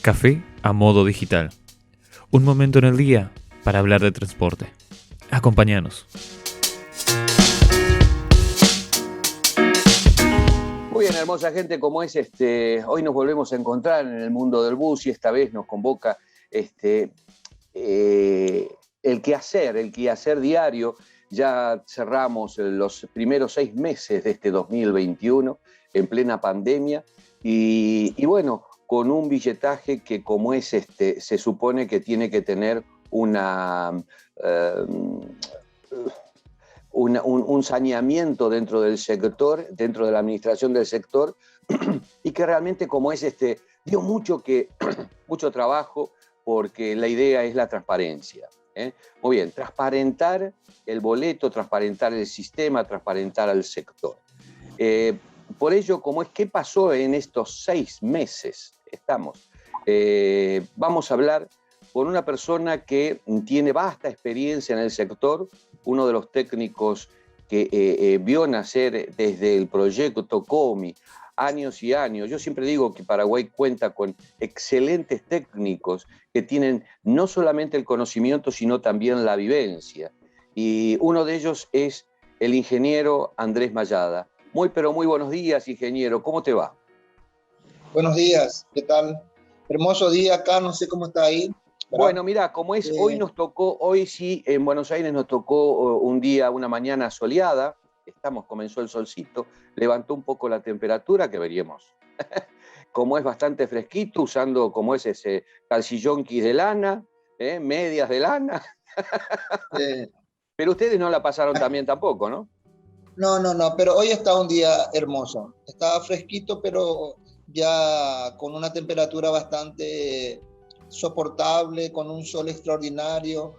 Café a modo digital. Un momento en el día para hablar de transporte. Acompáñanos. Muy bien, hermosa gente, como es hoy nos volvemos a encontrar en el mundo del bus y esta vez nos convoca el quehacer diario. Ya cerramos los primeros 6 meses de este 2021 en plena pandemia y bueno, con un billetaje que como es se supone que tiene que tener un saneamiento dentro del sector, dentro de la administración del sector, y que realmente como es dio mucho trabajo, porque la idea es la transparencia. Muy bien, transparentar el boleto, transparentar el sistema, transparentar al sector. Por ello, ¿qué pasó en estos 6 meses? Vamos a hablar con una persona que tiene vasta experiencia en el sector, uno de los técnicos que vio nacer desde el proyecto COMI, años y años. Yo siempre digo que Paraguay cuenta con excelentes técnicos que tienen no solamente el conocimiento, sino también la vivencia. Y uno de ellos es el ingeniero Andrés Mayada. Pero muy buenos días, ingeniero. ¿Cómo te va? Buenos días, ¿qué tal? Hermoso día acá, no sé cómo está ahí. ¿Verdad? Bueno, mira, hoy sí, en Buenos Aires nos tocó un día, una mañana soleada, comenzó el solcito, levantó un poco la temperatura, que veríamos. Como es bastante fresquito, usando como es ese calcillonquis de lana, medias de lana. Pero ustedes no la pasaron también tampoco, ¿no? No, pero hoy está un día hermoso. Está fresquito, pero ya con una temperatura bastante soportable, con un sol extraordinario,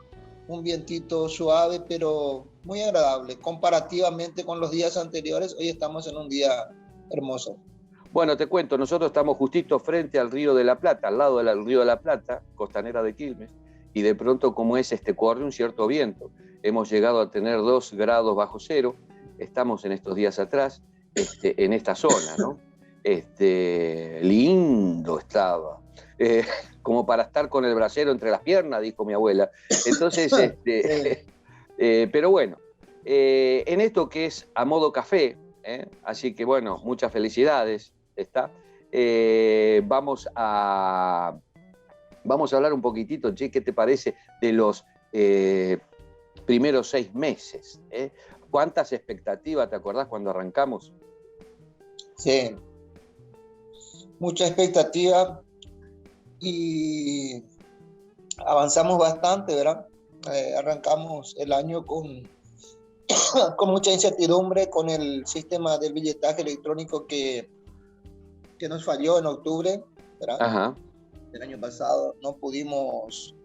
un vientito suave, pero muy agradable. Comparativamente con los días anteriores, hoy estamos en un día hermoso. Bueno, te cuento, nosotros estamos justito frente al Río de la Plata, al lado del Río de la Plata, costanera de Quilmes, y de pronto como es corre un cierto viento. Hemos llegado a tener 2 grados bajo cero. Estamos en estos días atrás, en esta zona, ¿no? Lindo estaba. Como para estar con el brasero entre las piernas, dijo mi abuela. Entonces, pero bueno, en esto que es a modo café, así que bueno, muchas felicidades, vamos a hablar un poquitito, che, ¿qué te parece de los primeros 6 meses? ¿Cuántas expectativas te acordás cuando arrancamos? Sí, mucha expectativa y avanzamos bastante, ¿verdad? Arrancamos el año con mucha incertidumbre con el sistema del billetaje electrónico que nos falló en octubre, ¿verdad? Ajá. Del año pasado. No pudimos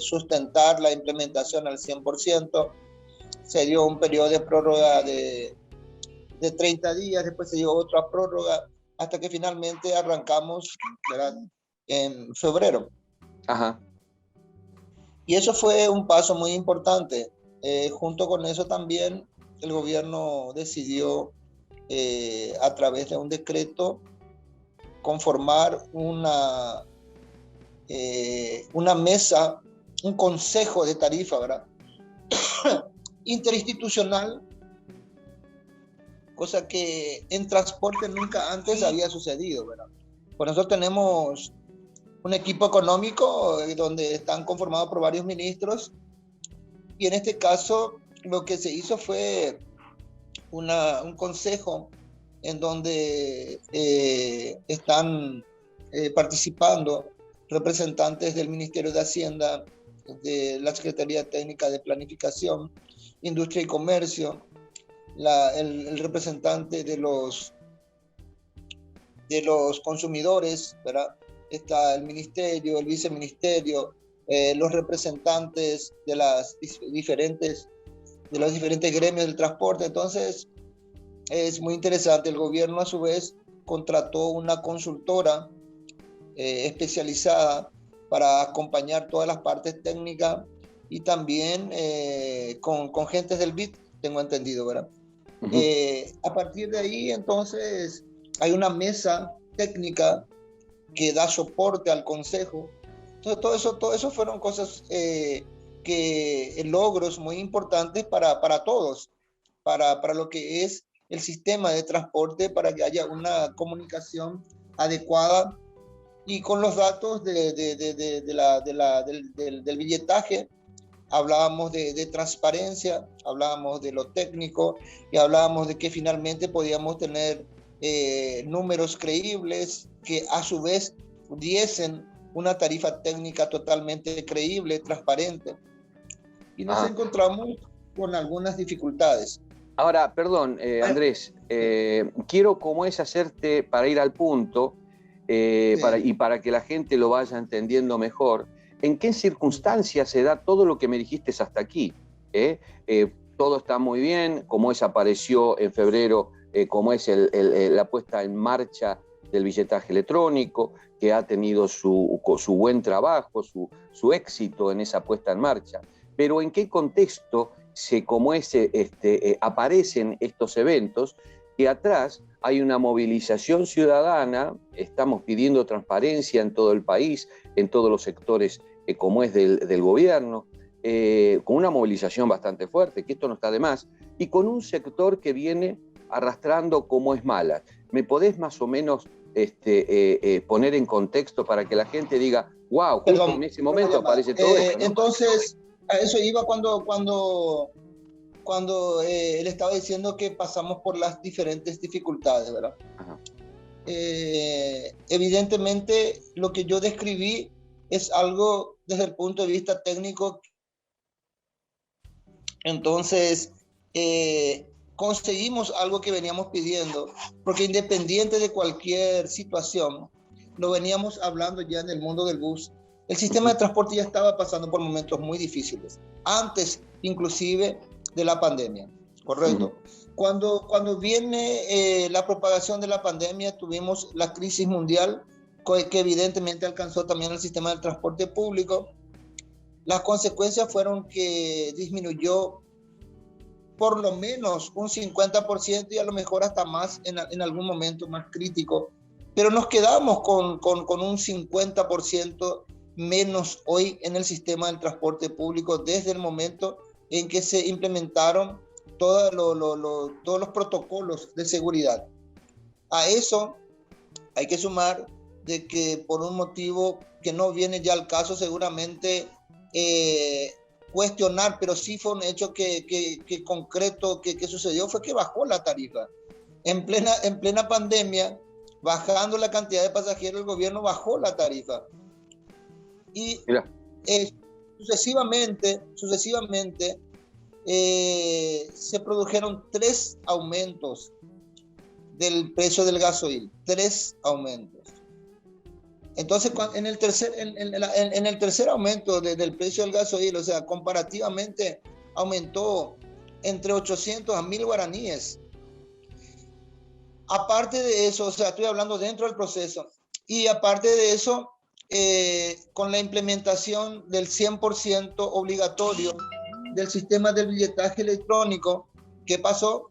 sustentar la implementación al 100%. Se dio un periodo de prórroga de 30 días, después se dio otra prórroga, hasta que finalmente arrancamos, ¿verdad?, en febrero. Ajá. Y eso fue un paso muy importante. Junto con eso también el gobierno decidió, a través de un decreto, conformar una mesa, un consejo de tarifa, ¿verdad?, interinstitucional, cosa que en transporte nunca antes había sucedido, ¿verdad? Pues nosotros tenemos un equipo económico donde están conformados por varios ministros, y en este caso lo que se hizo fue un consejo en donde están participando representantes del Ministerio de Hacienda, de la Secretaría Técnica de Planificación, Industria y Comercio, el representante de los consumidores, ¿verdad? Está el ministerio, el viceministerio, los representantes de los diferentes gremios del transporte. Entonces es muy interesante. El gobierno a su vez contrató una consultora especializada para acompañar todas las partes técnicas, y también con gentes del BID, tengo entendido, ¿verdad? Uh-huh. A partir de ahí, entonces, hay una mesa técnica que da soporte al Consejo. Entonces, todo eso fueron cosas logros muy importantes para todos, para lo que es el sistema de transporte, para que haya una comunicación adecuada y con los datos del billetaje. Hablábamos de transparencia, hablábamos de lo técnico y hablábamos de que finalmente podíamos tener números creíbles que a su vez diesen una tarifa técnica totalmente creíble, transparente. Y nos encontramos con algunas dificultades. Ahora, perdón, Andrés, quiero como es hacerte, para ir al punto, y para que la gente lo vaya entendiendo mejor, ¿en qué circunstancias se da todo lo que me dijiste hasta aquí? Todo está muy bien, como es apareció en febrero, como es la puesta en marcha del billetaje electrónico, que ha tenido su buen trabajo, su éxito en esa puesta en marcha. Pero ¿en qué contexto aparecen estos eventos? Que atrás hay una movilización ciudadana, estamos pidiendo transparencia en todo el país, en todos los sectores como es del gobierno, con una movilización bastante fuerte, que esto no está de más, y con un sector que viene arrastrando como es mala. ¿Me podés más o menos poner en contexto para que la gente diga, wow, justo en ese momento aparece todo esto, ¿no? Entonces, a eso iba cuando él estaba diciendo que pasamos por las diferentes dificultades, ¿verdad? Ajá. Evidentemente, lo que yo describí es algo desde el punto de vista técnico. Entonces, conseguimos algo que veníamos pidiendo, porque independiente de cualquier situación, lo veníamos hablando ya en el mundo del bus. El sistema de transporte ya estaba pasando por momentos muy difíciles, antes inclusive de la pandemia, ¿correcto? Cuando viene la propagación de la pandemia, tuvimos la crisis mundial, que evidentemente alcanzó también el sistema del transporte público. Las consecuencias fueron que disminuyó por lo menos un 50% y a lo mejor hasta más en algún momento más crítico, pero nos quedamos con un 50% menos hoy en el sistema del transporte público desde el momento en que se implementaron todos los protocolos de seguridad. A eso hay que sumar de que por un motivo que no viene ya al caso seguramente cuestionar, pero sí fue un hecho que concreto que sucedió, fue que bajó la tarifa. En plena pandemia, bajando la cantidad de pasajeros, el gobierno bajó la tarifa. Y sucesivamente se produjeron 3 aumentos del precio del gasoil, 3 aumentos. Entonces, en el tercer aumento del precio del gasoil, o sea, comparativamente aumentó entre 800 a 1.000 guaraníes. Aparte de eso, o sea, estoy hablando dentro del proceso, y aparte de eso, con la implementación del 100% obligatorio del sistema del billetaje electrónico, ¿qué pasó?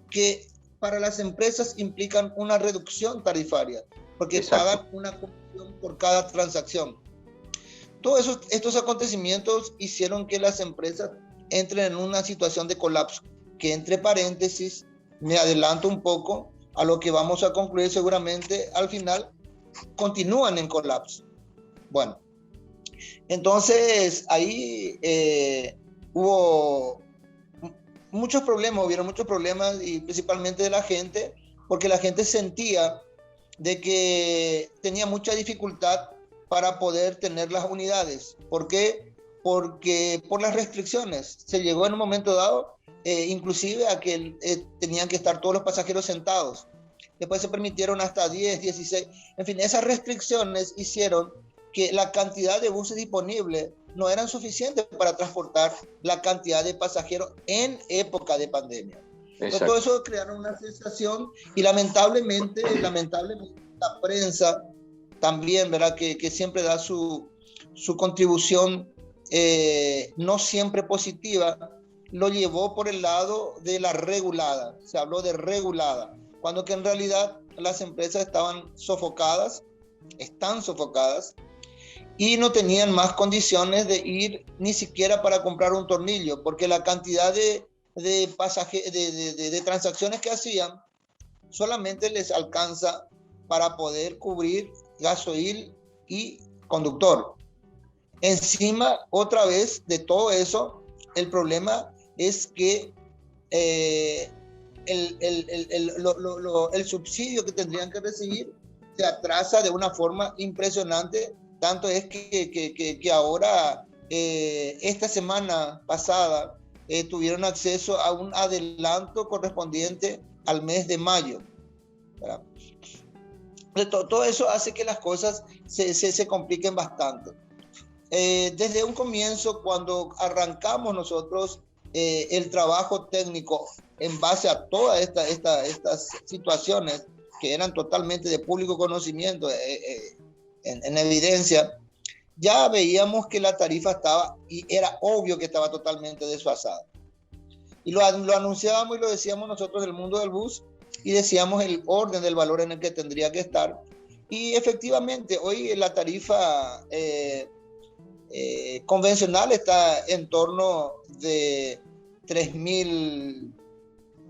Que para las empresas implican una reducción tarifaria, porque Exacto. pagan una comisión por cada transacción. Todos estos acontecimientos hicieron que las empresas entren en una situación de colapso, que entre paréntesis, me adelanto un poco a lo que vamos a concluir seguramente al final, continúan en colapso. Bueno, entonces ahí hubieron muchos problemas y principalmente de la gente, porque la gente sentía de que tenía mucha dificultad para poder tener las unidades. ¿Por qué? Porque por las restricciones se llegó en un momento dado inclusive a que tenían que estar todos los pasajeros sentados. Después se permitieron hasta 10, 16. En fin, esas restricciones hicieron que la cantidad de buses disponibles no eran suficientes para transportar la cantidad de pasajeros en época de pandemia. Entonces, todo eso crearon una sensación y lamentablemente la prensa también, ¿verdad? Que siempre da su contribución no siempre positiva, lo llevó por el lado de la regulada. Se habló de regulada, cuando que en realidad las empresas estaban sofocadas están sofocadas y no tenían más condiciones de ir ni siquiera para comprar un tornillo, porque la cantidad de transacciones que hacían solamente les alcanza para poder cubrir gasoil y conductor. Encima, otra vez de todo eso, el problema es que el subsidio que tendrían que recibir se atrasa de una forma impresionante. Tanto es que ahora, esta semana pasada, tuvieron acceso a un adelanto correspondiente al mes de mayo, ¿verdad? Todo eso hace que las cosas se compliquen bastante. Desde un comienzo, cuando arrancamos nosotros el trabajo técnico en base a todas estas situaciones que eran totalmente de público conocimiento, en evidencia, ya veíamos que la tarifa estaba, y era obvio que estaba totalmente desfasada. Y lo anunciábamos y lo decíamos nosotros del mundo del bus, y decíamos el orden del valor en el que tendría que estar. Y efectivamente, hoy la tarifa convencional está en torno de 3.200,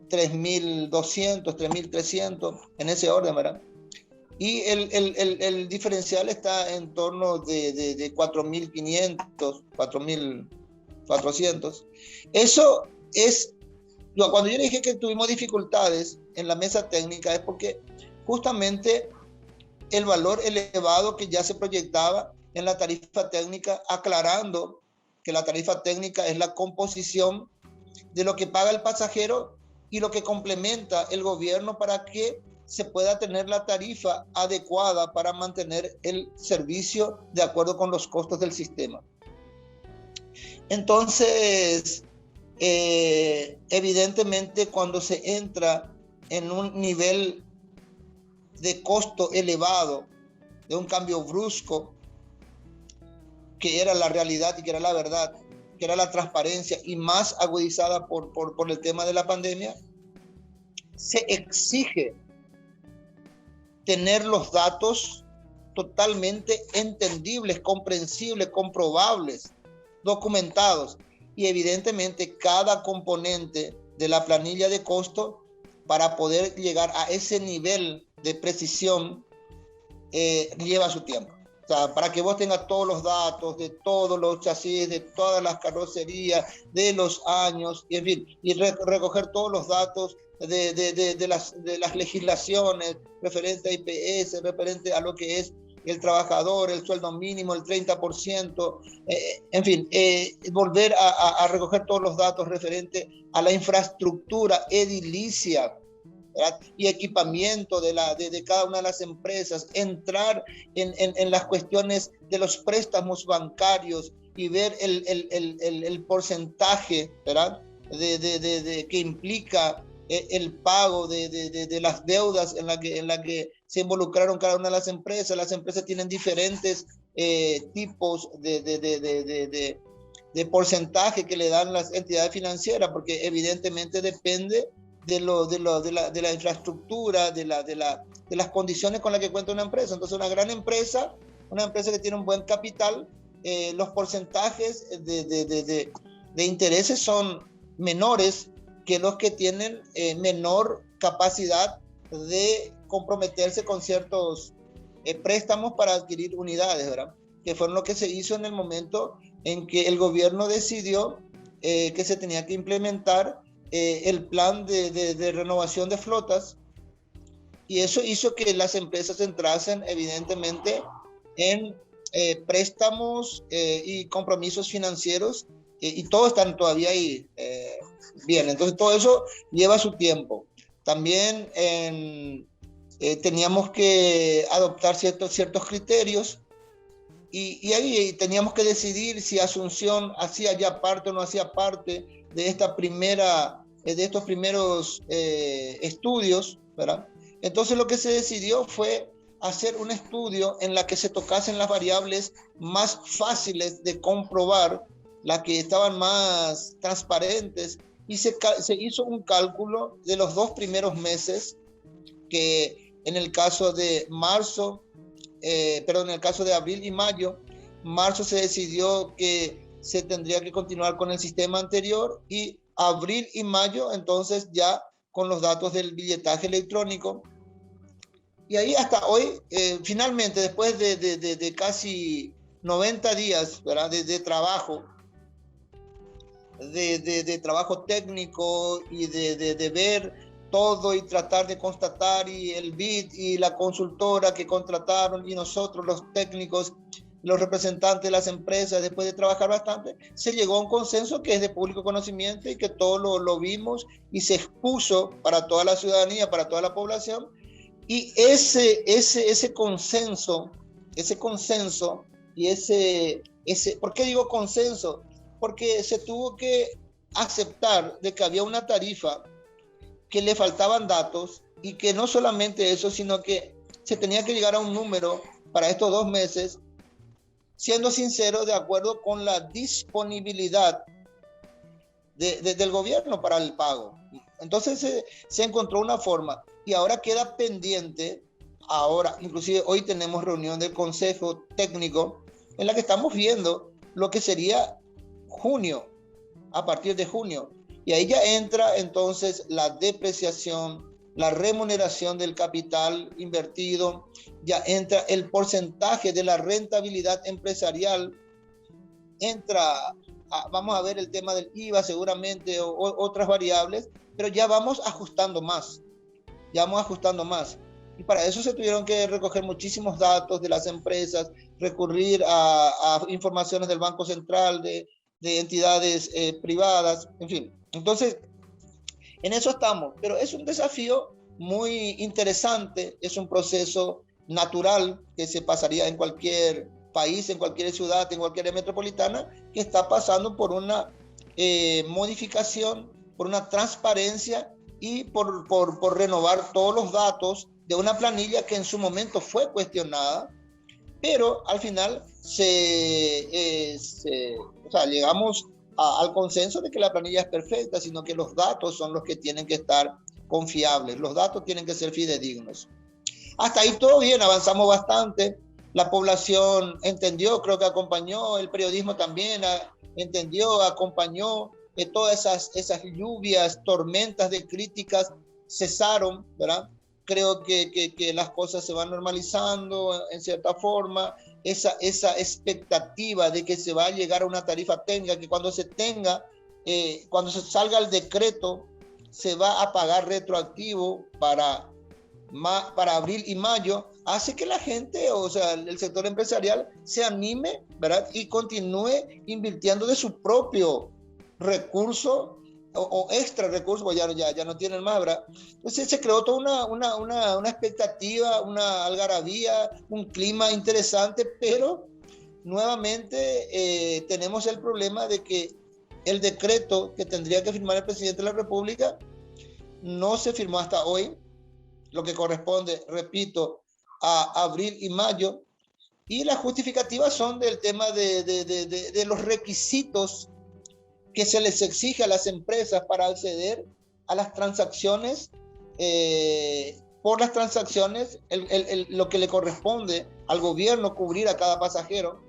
3.300, en ese orden, ¿verdad? Y el diferencial está en torno de 4.500, 4.400. Eso es, cuando yo le dije que tuvimos dificultades en la mesa técnica, es porque justamente el valor elevado que ya se proyectaba en la tarifa técnica, aclarando que la tarifa técnica es la composición de lo que paga el pasajero y lo que complementa el gobierno para que se pueda tener la tarifa adecuada para mantener el servicio de acuerdo con los costos del sistema. Entonces, evidentemente, cuando se entra en un nivel de costo elevado, de un cambio brusco, que era la realidad y que era la verdad, que era la transparencia, y más agudizada por el tema de la pandemia, se exige tener los datos totalmente entendibles, comprensibles, comprobables, documentados, y evidentemente cada componente de la planilla de costo, para poder llegar a ese nivel de precisión, lleva su tiempo. O sea, para que vos tengas todos los datos de todos los chasis, de todas las carrocerías, de los años, y en fin, y recoger todos los datos de las legislaciones referente a IPS, referente a lo que es el trabajador, el sueldo mínimo, el 30%, en fin, volver a recoger todos los datos referente a la infraestructura edilicia, ¿verdad? Y equipamiento de cada una de las empresas, entrar en las cuestiones de los préstamos bancarios y ver el porcentaje, ¿verdad? Que implica el pago de las deudas en la que se involucraron cada una de las empresas. Las empresas tienen diferentes tipos de porcentaje que le dan las entidades financieras, porque evidentemente depende de la infraestructura, de las condiciones con las que cuenta una empresa. Entonces, una gran empresa, una empresa que tiene un buen capital, los porcentajes de intereses son menores que los que tienen menor capacidad de comprometerse con ciertos préstamos para adquirir unidades, ¿verdad? Que fueron lo que se hizo en el momento en que el gobierno decidió que se tenía que implementar el plan de renovación de flotas, y eso hizo que las empresas entrasen evidentemente en préstamos y compromisos financieros, y todos están todavía ahí bien. Entonces todo eso lleva su tiempo. También teníamos que adoptar ciertos criterios, y ahí teníamos que decidir si Asunción hacía ya parte o no hacía parte de estos primeros estudios, ¿verdad? Entonces lo que se decidió fue hacer un estudio en la que se tocasen las variables más fáciles de comprobar, las que estaban más transparentes, y se hizo un cálculo de los 2 primeros meses, que en el caso de marzo, en el caso de abril y mayo, marzo se decidió que se tendría que continuar con el sistema anterior y abril y mayo, entonces ya con los datos del billetaje electrónico. Y ahí hasta hoy, finalmente, después de casi 90 días, ¿verdad? De trabajo, de trabajo técnico y de ver todo y tratar de constatar, y el BID y la consultora que contrataron y nosotros los técnicos, los representantes de las empresas, después de trabajar bastante, se llegó a un consenso que es de público conocimiento y que todos lo vimos y se expuso para toda la ciudadanía, para toda la población. Y ese consenso y ¿por qué digo consenso? Porque se tuvo que aceptar de que había una tarifa que le faltaban datos y que no solamente eso, sino que se tenía que llegar a un número para estos 2 meses, siendo sincero, de acuerdo con la disponibilidad del gobierno para el pago. Entonces se encontró una forma y ahora queda pendiente, inclusive hoy tenemos reunión del Consejo Técnico en la que estamos viendo lo que sería junio, a partir de junio. Y ahí ya entra entonces la depreciación, la remuneración del capital invertido, ya entra el porcentaje de la rentabilidad empresarial, vamos a ver el tema del IVA seguramente o otras variables, pero ya vamos ajustando más. Y para eso se tuvieron que recoger muchísimos datos de las empresas, recurrir a informaciones del Banco Central, de entidades privadas, en fin. Entonces, en eso estamos, pero es un desafío muy interesante, es un proceso natural que se pasaría en cualquier país, en cualquier ciudad, en cualquier área metropolitana, que está pasando por una modificación, por una transparencia y por renovar todos los datos de una planilla que en su momento fue cuestionada, pero al final llegamos al consenso de que la planilla es perfecta, sino que los datos son los que tienen que estar confiables, los datos tienen que ser fidedignos. Hasta ahí todo bien, avanzamos bastante, la población entendió, creo que acompañó, el periodismo también entendió, acompañó, todas esas lluvias, tormentas de críticas cesaron, ¿verdad? Creo que las cosas se van normalizando en cierta forma, esa expectativa de que se va a llegar a una tarifa técnica, que cuando se salga el decreto, se va a pagar retroactivo para abril y mayo, hace que la gente, o sea, el sector empresarial se anime, ¿verdad? Y continúe invirtiendo de su propio recurso o extra recursos, pues ya no tienen más, ¿verdad? Entonces se creó toda una expectativa, una algarabía, un clima interesante, pero nuevamente tenemos el problema de que el decreto que tendría que firmar el presidente de la República no se firmó hasta hoy, lo que corresponde, repito, a abril y mayo, y las justificativas son del tema de los requisitos que se les exige a las empresas para acceder a las transacciones, por las transacciones, lo que le corresponde al gobierno cubrir a cada pasajero.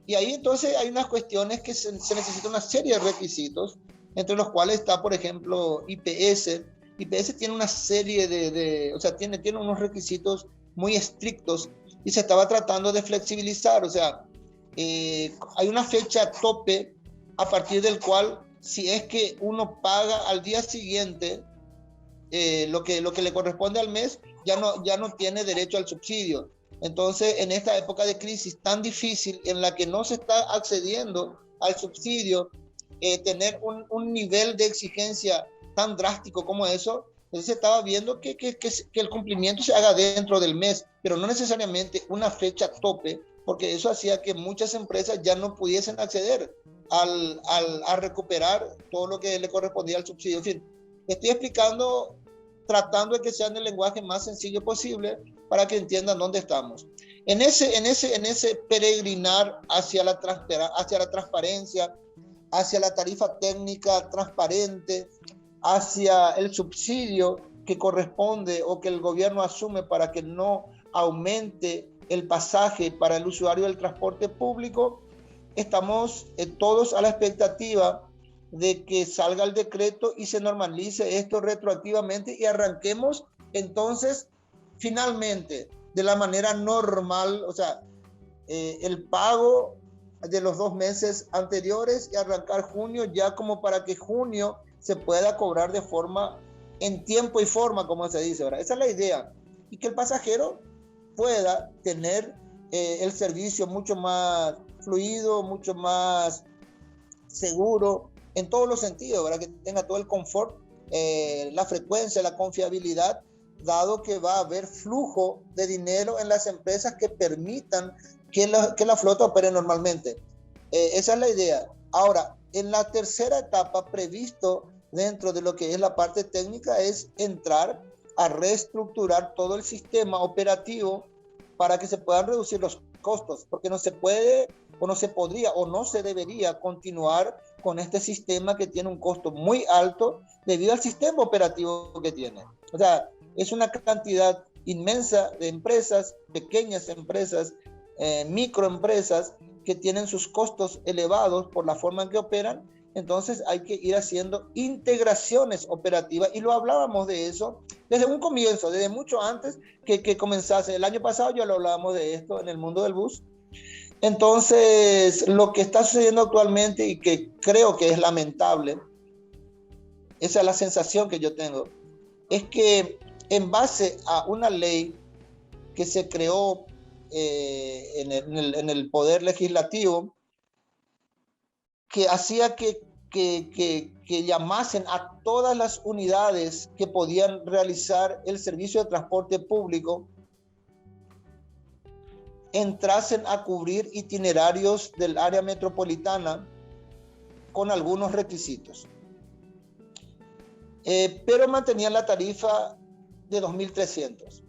Y ahí entonces hay unas cuestiones que se necesita una serie de requisitos, entre los cuales está, por ejemplo, IPS. IPS tiene una serie tiene unos requisitos muy estrictos y se estaba tratando de flexibilizar, o sea, hay una fecha tope a partir del cual, si es que uno paga al día siguiente lo que le corresponde al mes, ya no tiene derecho al subsidio. Entonces, en esta época de crisis tan difícil en la que no se está accediendo al subsidio, tener un nivel de exigencia tan drástico como eso, entonces se estaba viendo que el cumplimiento se haga dentro del mes, pero no necesariamente una fecha tope, porque eso hacía que muchas empresas ya no pudiesen acceder a recuperar todo lo que le correspondía al subsidio. En fin, estoy explicando, tratando de que sea en el lenguaje más sencillo posible para que entiendan dónde estamos. En ese peregrinar hacia la transparencia, hacia la tarifa técnica transparente, hacia el subsidio que corresponde o que el gobierno asume para que no aumente el pasaje para el usuario del transporte público, estamos todos a la expectativa de que salga el decreto y se normalice esto retroactivamente y arranquemos entonces finalmente de la manera normal, o sea, el pago de los 2 meses anteriores y arrancar junio ya como para que junio se pueda cobrar de forma en tiempo y forma, como se dice, ¿verdad? Esa es la idea. Y que el pasajero pueda tener el servicio mucho más fluido, mucho más seguro, en todos los sentidos, ¿verdad? Que tenga todo el confort, la frecuencia, la confiabilidad, dado que va a haber flujo de dinero en las empresas que permitan que la flota opere normalmente. Esa es la idea. Ahora, en la tercera etapa previsto dentro de lo que es la parte técnica es entrar a reestructurar todo el sistema operativo para que se puedan reducir los costos, porque no se puede o no se podría o no se debería continuar con este sistema que tiene un costo muy alto debido al sistema operativo que tiene. O sea, es una cantidad inmensa de empresas, pequeñas empresas, microempresas que tienen sus costos elevados por la forma en que operan. Entonces hay que ir haciendo integraciones operativas y lo hablábamos de eso desde un comienzo, desde mucho antes que comenzase. El año pasado ya lo hablábamos de esto en el mundo del bus. Entonces lo que está sucediendo actualmente y que creo que es lamentable, esa es la sensación que yo tengo, es que en base a una ley que se creó en el Poder Legislativo, que hacía que llamasen a todas las unidades que podían realizar el servicio de transporte público, entrasen a cubrir itinerarios del área metropolitana con algunos requisitos. Pero mantenían la tarifa de 2.300.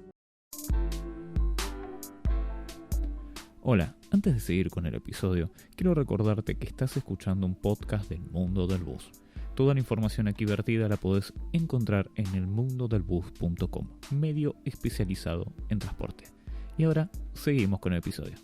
Hola, antes de seguir con el episodio, quiero recordarte que estás escuchando un podcast del Mundo del Bus. Toda la información aquí vertida la podés encontrar en elmundodelbus.com, medio especializado en transporte. Y ahora seguimos con el episodio.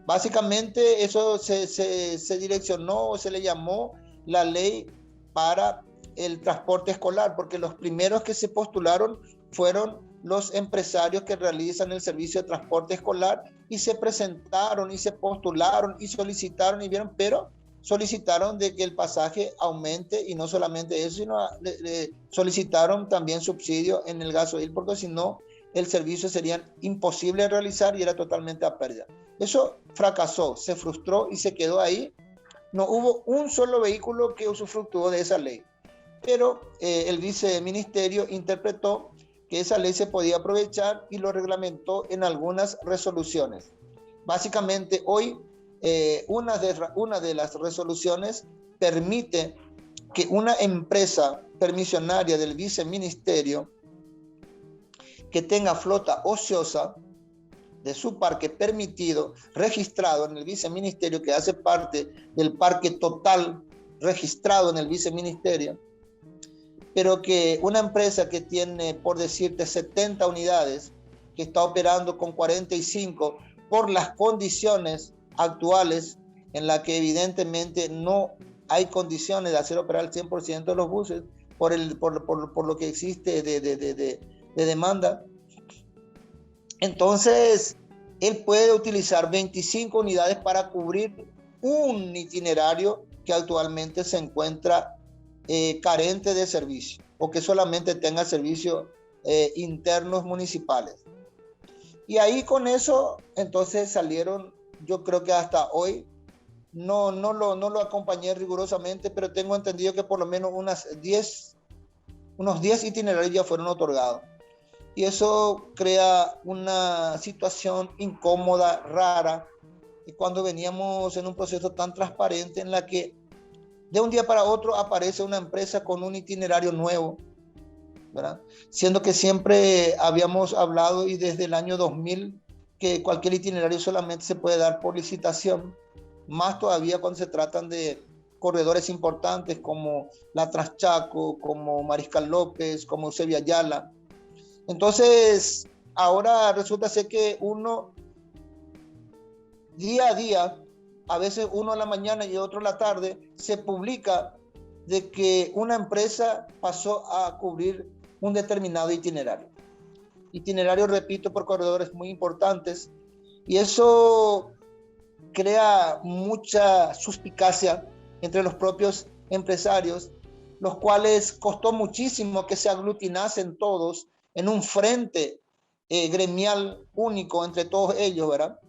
Básicamente eso se direccionó o se le llamó la ley para el transporte escolar, porque los primeros que se postularon fueron los empresarios que realizan el servicio de transporte escolar y se presentaron y se postularon y solicitaron y vieron, pero solicitaron de que el pasaje aumente y no solamente eso, sino solicitaron también subsidio en el gasoil, porque si no el servicio sería imposible de realizar y era totalmente a pérdida. Eso fracasó, se frustró y se quedó ahí. No hubo un solo vehículo que usufructuó de esa ley, pero el viceministerio interpretó que esa ley se podía aprovechar y lo reglamentó en algunas resoluciones. Básicamente hoy una de las resoluciones permite que una empresa permisionaria del viceministerio que tenga flota ociosa de su parque permitido, registrado en el viceministerio, que hace parte del parque total registrado en el viceministerio, pero que una empresa que tiene, por decirte, 70 unidades, que está operando con 45 por las condiciones actuales, en la que evidentemente no hay condiciones de hacer operar el 100% de los buses por lo que existe de demanda. Entonces, él puede utilizar 25 unidades para cubrir un itinerario que actualmente se encuentra carente de servicio o que solamente tenga servicios internos municipales. Y ahí con eso, entonces salieron, yo creo que hasta hoy, no lo acompañé rigurosamente, pero tengo entendido que por lo menos unos 10 itinerarios ya fueron otorgados. Y eso crea una situación incómoda, rara, y cuando veníamos en un proceso tan transparente en la que de un día para otro aparece una empresa con un itinerario nuevo, ¿verdad? Siendo que siempre habíamos hablado y desde el año 2000 que cualquier itinerario solamente se puede dar por licitación, más todavía cuando se tratan de corredores importantes como la Transchaco, como Mariscal López, como Eusebio Ayala. Entonces, ahora resulta ser que uno, día a día, a veces uno a la mañana y otro a la tarde, se publica de que una empresa pasó a cubrir un determinado itinerario. Itinerario, repito, por corredores muy importantes, y eso crea mucha suspicacia entre los propios empresarios, los cuales costó muchísimo que se aglutinasen todos en un frente gremial único entre todos ellos, ¿verdad?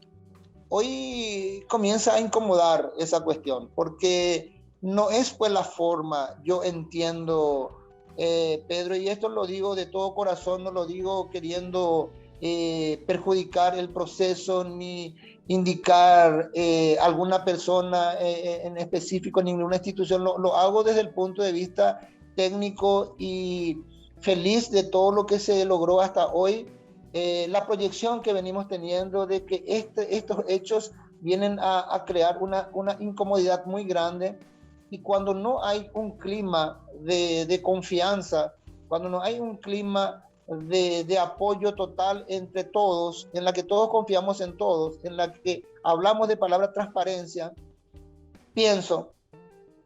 Hoy comienza a incomodar esa cuestión, porque no es pues la forma, yo entiendo, Pedro, y esto lo digo de todo corazón, no lo digo queriendo perjudicar el proceso ni indicar alguna persona en específico, ninguna institución, lo hago desde el punto de vista técnico y feliz de todo lo que se logró hasta hoy. La proyección que venimos teniendo de que estos hechos vienen a crear una incomodidad muy grande, y cuando no hay un clima de confianza, cuando no hay un clima de apoyo total entre todos, en la que todos confiamos en todos, en la que hablamos de palabra transparencia, pienso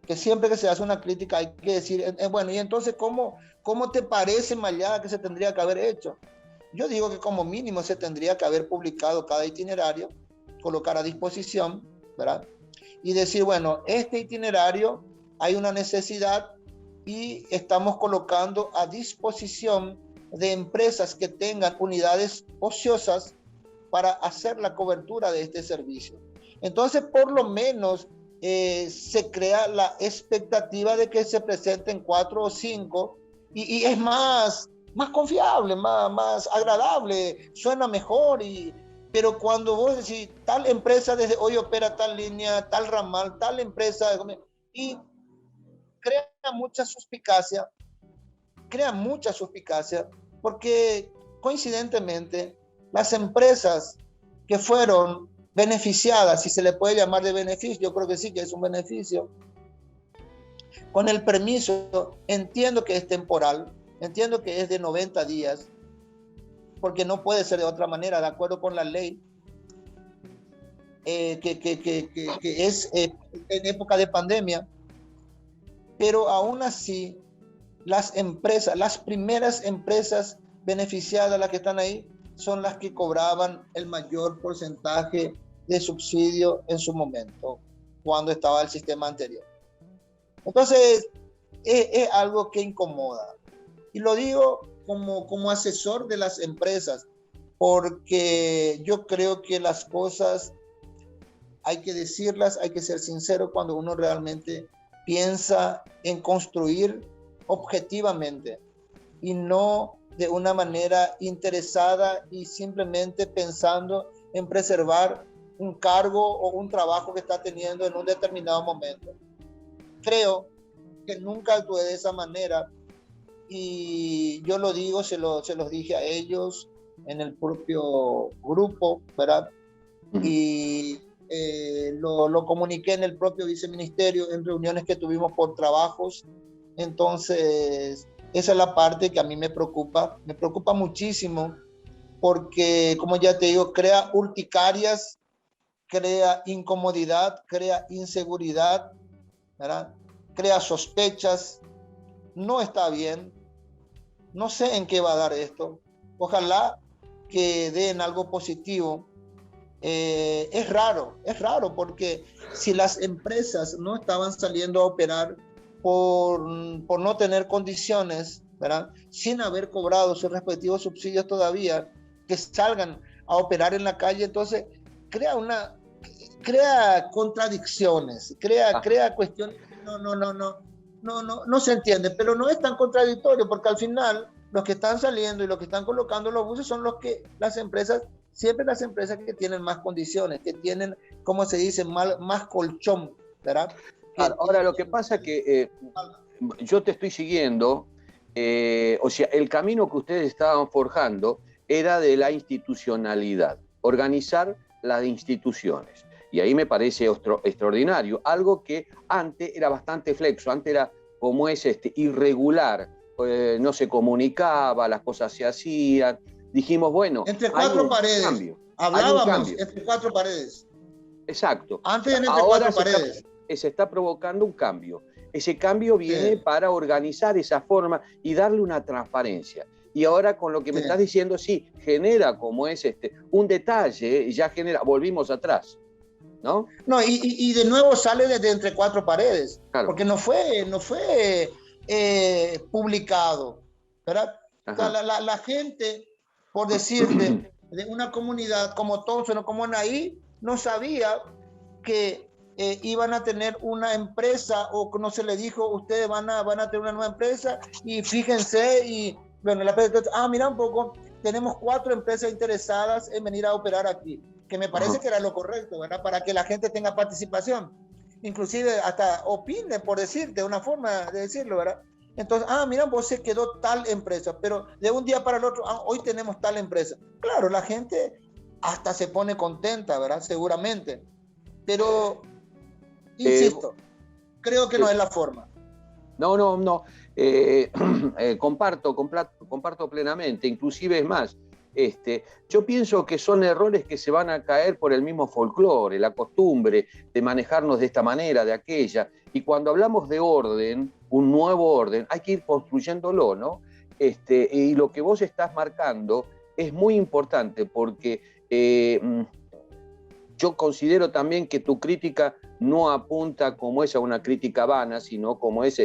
que siempre que se hace una crítica hay que decir, bueno, y entonces, ¿cómo te parece, Mayada, que se tendría que haber hecho? Yo digo que como mínimo se tendría que haber publicado cada itinerario, colocar a disposición, ¿verdad? Y decir, bueno, este itinerario hay una necesidad y estamos colocando a disposición de empresas que tengan unidades ociosas para hacer la cobertura de este servicio. Entonces, por lo menos se crea la expectativa de que se presenten 4 o 5 y es más confiable, más agradable, suena mejor. Pero cuando vos decís, tal empresa desde hoy opera tal línea, tal ramal, tal empresa, y crea mucha suspicacia, porque coincidentemente las empresas que fueron beneficiadas, si se le puede llamar de beneficio, yo creo que sí que es un beneficio, con el permiso, entiendo que es temporal, entiendo que es de 90 días, porque no puede ser de otra manera, de acuerdo con la ley, que es en época de pandemia, pero aún así, las empresas, las primeras empresas beneficiadas, las que están ahí, son las que cobraban el mayor porcentaje de subsidio en su momento, cuando estaba el sistema anterior. Entonces, es algo que incomoda. Y lo digo como asesor de las empresas, porque yo creo que las cosas hay que decirlas, hay que ser sincero cuando uno realmente piensa en construir objetivamente y no de una manera interesada y simplemente pensando en preservar un cargo o un trabajo que está teniendo en un determinado momento. Creo que nunca actué de esa manera, y yo lo digo, se los dije a ellos en el propio grupo, ¿verdad? Y lo comuniqué en el propio viceministerio en reuniones que tuvimos por trabajos. Entonces, esa es la parte que a mí me preocupa muchísimo, porque, como ya te digo, crea urticarias, crea incomodidad, crea inseguridad, ¿verdad? Crea sospechas. No está bien. No sé en qué va a dar esto. Ojalá que den algo positivo. Es raro porque si las empresas no estaban saliendo a operar por no tener condiciones, ¿verdad?, sin haber cobrado sus respectivos subsidios todavía, que salgan a operar en la calle, entonces crea contradicciones, crea cuestiones. No se entiende, pero no es tan contradictorio, porque al final los que están saliendo y los que están colocando los buses son siempre las empresas que tienen más condiciones, que tienen, como se dice, más colchón, ¿verdad? Ahora, lo que pasa es que yo te estoy siguiendo, o sea, el camino que ustedes estaban forjando era de la institucionalidad, organizar las instituciones. Y ahí me parece extraordinario, algo que antes era bastante flexo, antes era como irregular, no se comunicaba, las cosas se hacían, dijimos, bueno, entre cuatro paredes. Cambio, hablábamos entre cuatro paredes. Exacto. Antes entre ahora cuatro paredes. Se está provocando un cambio. Ese cambio viene para organizar esa forma y darle una transparencia. Y ahora con lo que me estás diciendo, sí, genera como es un detalle, ya genera, volvimos atrás, ¿no? No, y de nuevo sale desde entre cuatro paredes, claro. Porque no fue publicado, ¿verdad? O sea, la gente, por decirte, de una comunidad como Thompson o como Anaí, no sabía que iban a tener una empresa, o no se le dijo, ustedes van a tener una nueva empresa, y fíjense, y bueno, la empresa, mira un poco, tenemos 4 empresas interesadas en venir a operar aquí, que me parece que era lo correcto, ¿verdad? Para que la gente tenga participación, inclusive hasta opine, por decirte, una forma de decirlo, ¿verdad? Entonces, mira, vos se quedó tal empresa, pero de un día para el otro, hoy tenemos tal empresa. Claro, la gente hasta se pone contenta, ¿verdad? Seguramente. Pero, insisto, creo que no es la forma. No. Comparto plenamente. Inclusive es más, yo pienso que son errores que se van a caer por el mismo folclore, la costumbre de manejarnos de esta manera, de aquella. Y cuando hablamos de orden, un nuevo orden, hay que ir construyéndolo, ¿no? Y lo que vos estás marcando es muy importante porque yo considero también que tu crítica no apunta como es a una crítica vana, sino como es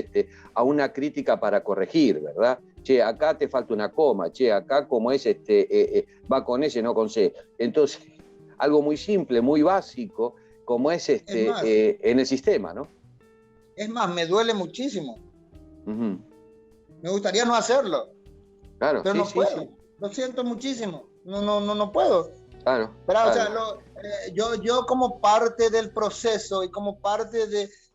a una crítica para corregir, ¿verdad? Che, acá te falta una coma, che, acá como es va con S, no con C. Entonces, algo muy simple, muy básico, como es más, en el sistema, ¿no? Es más, me duele muchísimo. Me gustaría no hacerlo. Claro, pero no puedo. Sí. Lo siento muchísimo. No puedo. Claro. Pero, claro. O sea, yo como parte del proceso y como parte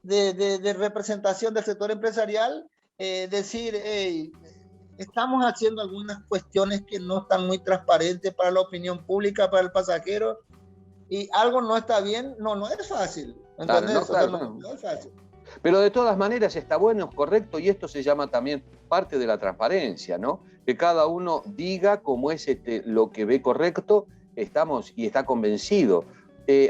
de representación del sector empresarial, decir, hey, estamos haciendo algunas cuestiones que no están muy transparentes para la opinión pública, para el pasajero, y algo no está bien, no es fácil. ¿Entendés? Claro, no es fácil. Pero de todas maneras está bueno, es correcto, y esto se llama también parte de la transparencia, ¿no? Que cada uno diga cómo es lo que ve correcto, y está convencido.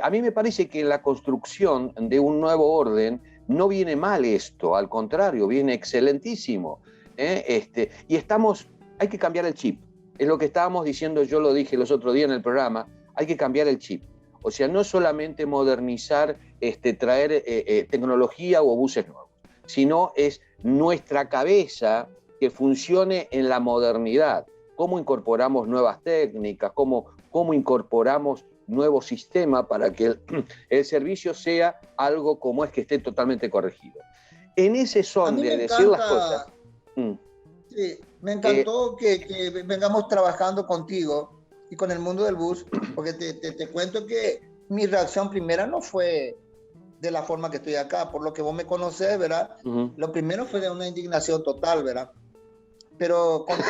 A mí me parece que en la construcción de un nuevo orden no viene mal esto, al contrario, viene excelentísimo. Y hay que cambiar el chip. Es lo que estábamos diciendo, yo lo dije los otros días en el programa, hay que cambiar el chip. O sea, no solamente modernizar, traer tecnología o buses nuevos, sino es nuestra cabeza que funcione en la modernidad. Cómo incorporamos nuevas técnicas, cómo incorporamos nuevos sistemas para que el servicio sea algo como es que esté totalmente corregido. En ese son de decir las cosas. Sí, me encantó que vengamos trabajando contigo y con el mundo del bus, porque te cuento que mi reacción primera no fue de la forma que estoy acá, por lo que vos me conocés, ¿verdad? Lo primero fue de una indignación total, ¿verdad? Pero conté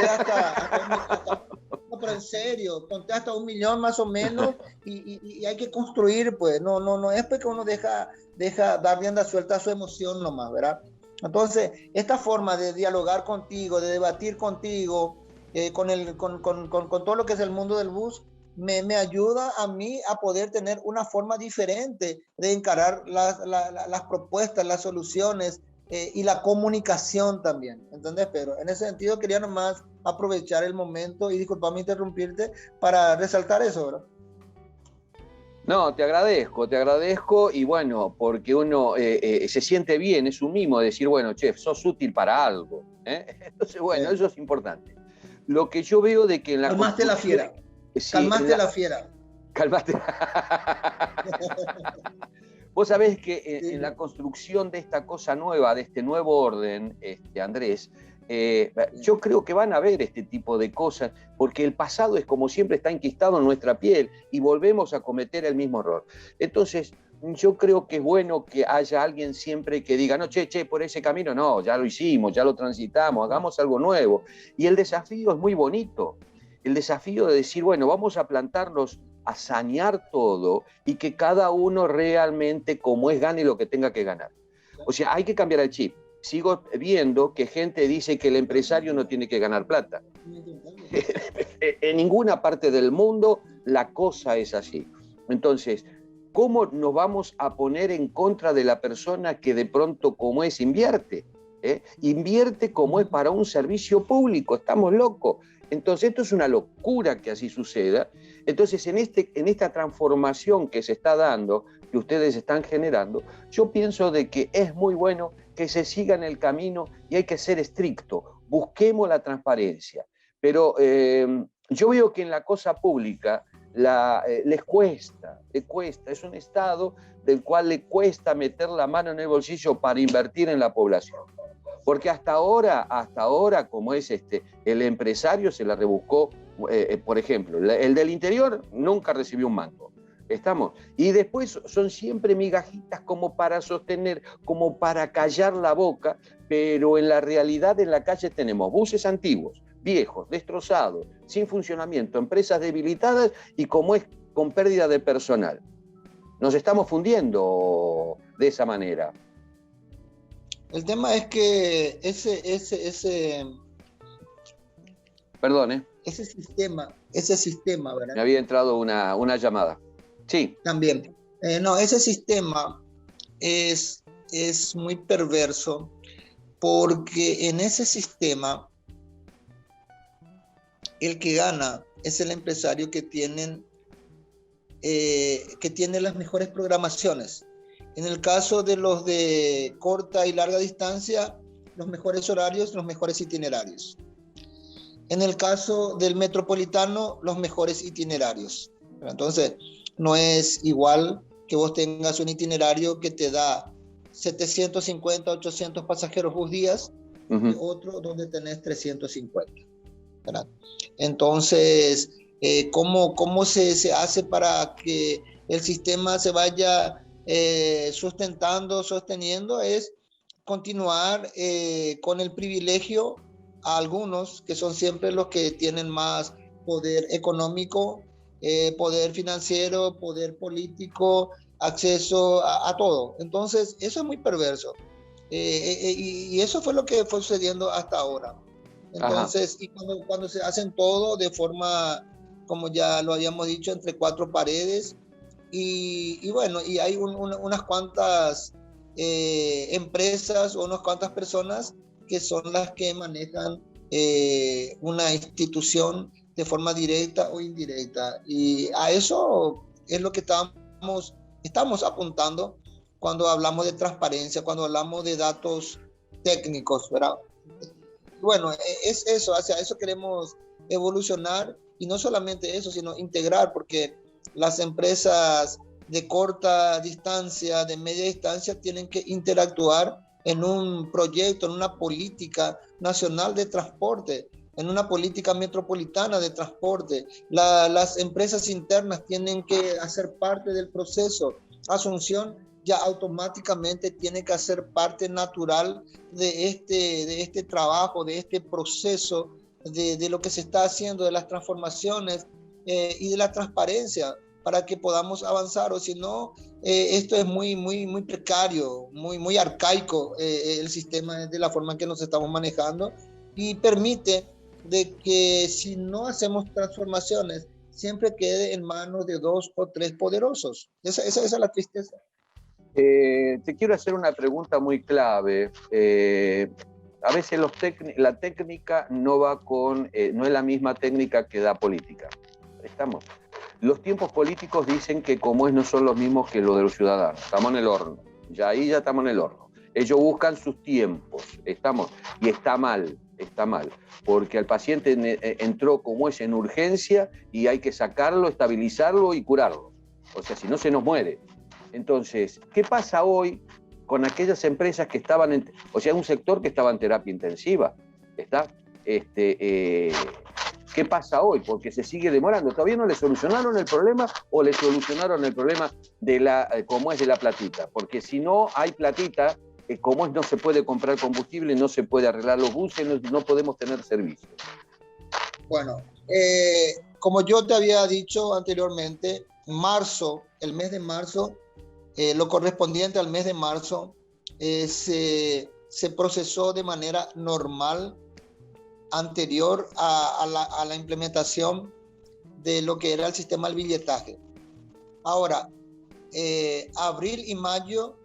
no, pero en serio, conté hasta 1 millón más o menos, y hay que construir, pues, no es porque uno deja dar rienda suelta a su emoción nomás, ¿verdad? Entonces, esta forma de dialogar contigo, de debatir contigo, con todo lo que es el mundo del bus, me ayuda a mí a poder tener una forma diferente de encarar las propuestas, las soluciones y la comunicación también, ¿entendés, Pedro? En ese sentido quería nomás aprovechar el momento y disculpame interrumpirte para resaltar eso, ¿verdad? No, te agradezco y bueno, porque uno se siente bien, es un mimo decir, bueno, chef, sos útil para algo. Entonces, bueno, eso es importante. Lo que yo veo de que en la Calmaste la fiera. Sí, calmaste la fiera. Calmaste. Vos sabés que en la construcción de esta cosa nueva, de este nuevo orden, Andrés, yo creo que van a haber este tipo de cosas, porque el pasado es como siempre está enquistado en nuestra piel y volvemos a cometer el mismo error. Entonces, yo creo que es bueno que haya alguien siempre que diga, no, che, por ese camino no, ya lo hicimos, ya lo transitamos, hagamos algo nuevo. Y el desafío es muy bonito. El desafío de decir, bueno, vamos a plantarnos a sanear todo y que cada uno realmente, como es, gane lo que tenga que ganar. O sea, hay que cambiar el chip. Sigo viendo que gente dice que el empresario no tiene que ganar plata. en ninguna parte del mundo la cosa es así. Entonces, ¿cómo nos vamos a poner en contra de la persona que de pronto, como es, invierte? Invierte como es para un servicio público, estamos locos. Entonces, esto es una locura que así suceda. Entonces, en esta transformación que se está dando, que ustedes están generando, yo pienso de que es muy bueno que se siga en el camino y hay que ser estricto. Busquemos la transparencia. Pero yo veo que en la cosa pública les cuesta, es un Estado del cual le cuesta meter la mano en el bolsillo para invertir en la población. Porque hasta ahora, como es el empresario se la rebuscó, por ejemplo, el del interior nunca recibió un mango. ¿Estamos? Y después son siempre migajitas como para sostener, como para callar la boca, pero en la realidad en la calle tenemos buses antiguos, viejos, destrozados, sin funcionamiento, empresas debilitadas y como es con pérdida de personal. Nos estamos fundiendo de esa manera. El tema es que ese sistema, ¿verdad? Me había entrado una llamada. Sí. También. Ese sistema es muy perverso porque en ese sistema el que gana es el empresario que tiene las mejores programaciones. En el caso de los de corta y larga distancia, los mejores horarios, los mejores itinerarios. En el caso del metropolitano, los mejores itinerarios. Entonces, no es igual que vos tengas un itinerario que te da 750, 800 pasajeros por día, y otro donde tenés 350. ¿Verdad? Entonces, ¿cómo se hace para que el sistema se vaya sosteniendo? Es continuar con el privilegio a algunos, que son siempre los que tienen más poder económico, poder financiero, poder político, acceso a todo. Entonces, eso es muy perverso. Y eso fue lo que fue sucediendo hasta ahora. Entonces, y cuando se hacen todo de forma, como ya lo habíamos dicho, entre cuatro paredes, y bueno, y hay unas cuantas empresas o unas cuantas personas que son las que manejan una institución de forma directa o indirecta. Y a eso es lo que estamos apuntando cuando hablamos de transparencia, cuando hablamos de datos técnicos, ¿verdad? Bueno, es eso, hacia eso queremos evolucionar, y no solamente eso, sino integrar, porque las empresas de corta distancia, de media distancia, tienen que interactuar en un proyecto, en una política nacional de transporte, en una política metropolitana de transporte. Las empresas internas tienen que hacer parte del proceso. Asunción ya automáticamente tiene que hacer parte natural de este trabajo, de este proceso, de lo que se está haciendo, de las transformaciones y de la transparencia, para que podamos avanzar. O si no, esto es muy, muy, muy precario, muy, muy arcaico, el sistema de la forma en que nos estamos manejando, y permite de que si no hacemos transformaciones, siempre quede en manos de 2 o 3 poderosos. Esa es la tristeza. Te quiero hacer una pregunta muy clave. A veces la técnica no va no es la misma técnica que da política. ¿Estamos? Los tiempos políticos dicen que como es no son los mismos que los de los ciudadanos. Estamos en el horno. Ya estamos en el horno. Ellos buscan sus tiempos. Estamos. Y está mal. Porque al paciente entró como es en urgencia y hay que sacarlo, estabilizarlo y curarlo. O sea, si no se nos muere. Entonces, ¿qué pasa hoy con aquellas empresas que estaban un sector que estaba en terapia intensiva? ¿Está? ¿Qué pasa hoy? Porque se sigue demorando. ¿Todavía no le solucionaron el problema o le solucionaron el problema de la platita? Porque si no hay platita, como es, no se puede comprar combustible, no se puede arreglar los buses, no podemos tener servicio. Bueno, como yo te había dicho anteriormente, el mes de marzo, lo correspondiente al mes de marzo, se procesó de manera normal anterior a la implementación de lo que era el sistema del billetaje. Ahora, abril y mayo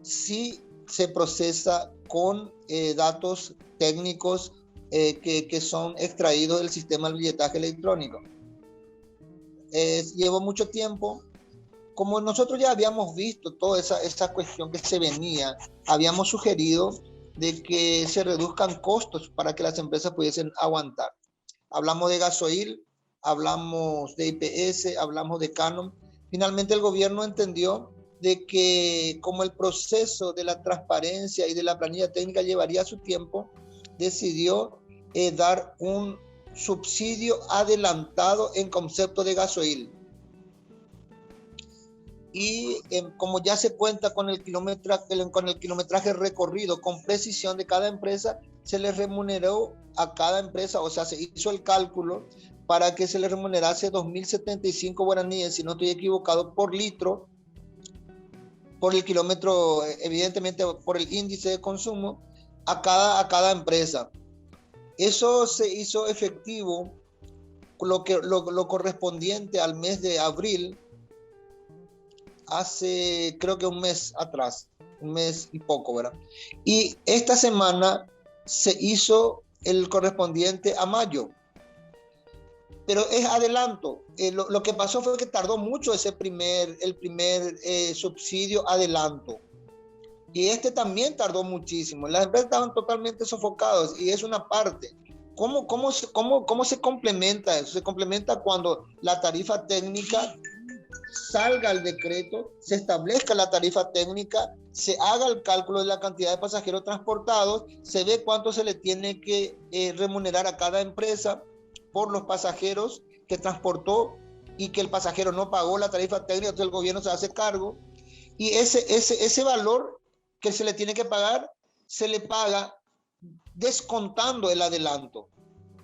sí se procesa con datos técnicos que son extraídos del sistema del billetaje electrónico. Llevó mucho tiempo. Como nosotros ya habíamos visto toda esa cuestión que se venía, habíamos sugerido de que se reduzcan costos para que las empresas pudiesen aguantar. Hablamos de gasoil, hablamos de IPS, hablamos de Canon. Finalmente el gobierno entendió de que como el proceso de la transparencia y de la planilla técnica llevaría su tiempo, decidió dar un subsidio adelantado en concepto de gasoil. Y como ya se cuenta con el kilometraje recorrido con precisión de cada empresa, se le remuneró a cada empresa, o sea, se hizo el cálculo para que se le remunerase 2.075 guaraníes, si no estoy equivocado, por litro, por el kilómetro, evidentemente por el índice de consumo, a cada empresa. Eso se hizo efectivo, lo correspondiente al mes de abril, hace creo que un mes atrás, un mes y poco, ¿verdad? Y esta semana se hizo el correspondiente a mayo, pero es adelanto. Lo que pasó fue que tardó mucho el primer subsidio adelanto, y este también tardó muchísimo. Las empresas estaban totalmente sofocadas, y es una parte. ¿Cómo se complementa eso? Se complementa cuando la tarifa técnica salga el decreto, se establezca la tarifa técnica, se haga el cálculo de la cantidad de pasajeros transportados, se ve cuánto se le tiene que remunerar a cada empresa por los pasajeros que transportó y que el pasajero no pagó la tarifa técnica, entonces el gobierno se hace cargo, y ese valor que se le tiene que pagar, se le paga descontando el adelanto.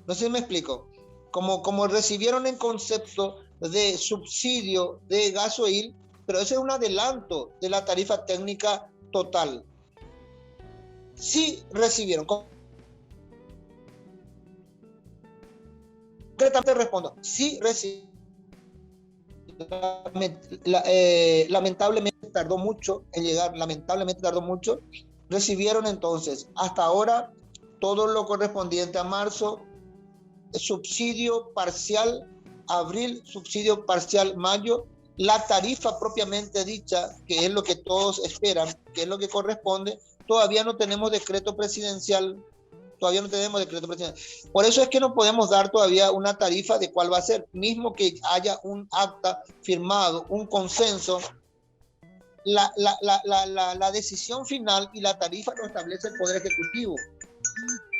No sé si me explico. Como recibieron en concepto de subsidio de gasoil, pero ese es un adelanto de la tarifa técnica total. Sí recibieron. Concretamente respondo, sí recibieron. Lamentablemente tardó mucho en llegar, recibieron entonces hasta ahora todo lo correspondiente a marzo, subsidio parcial abril, subsidio parcial mayo, la tarifa propiamente dicha, que es lo que todos esperan, que es lo que corresponde. Todavía no tenemos decreto presidencial. Por eso es que no podemos dar todavía una tarifa de cuál va a ser. Mismo que haya un acta firmado, un consenso, la decisión final y la tarifa lo establece el Poder Ejecutivo.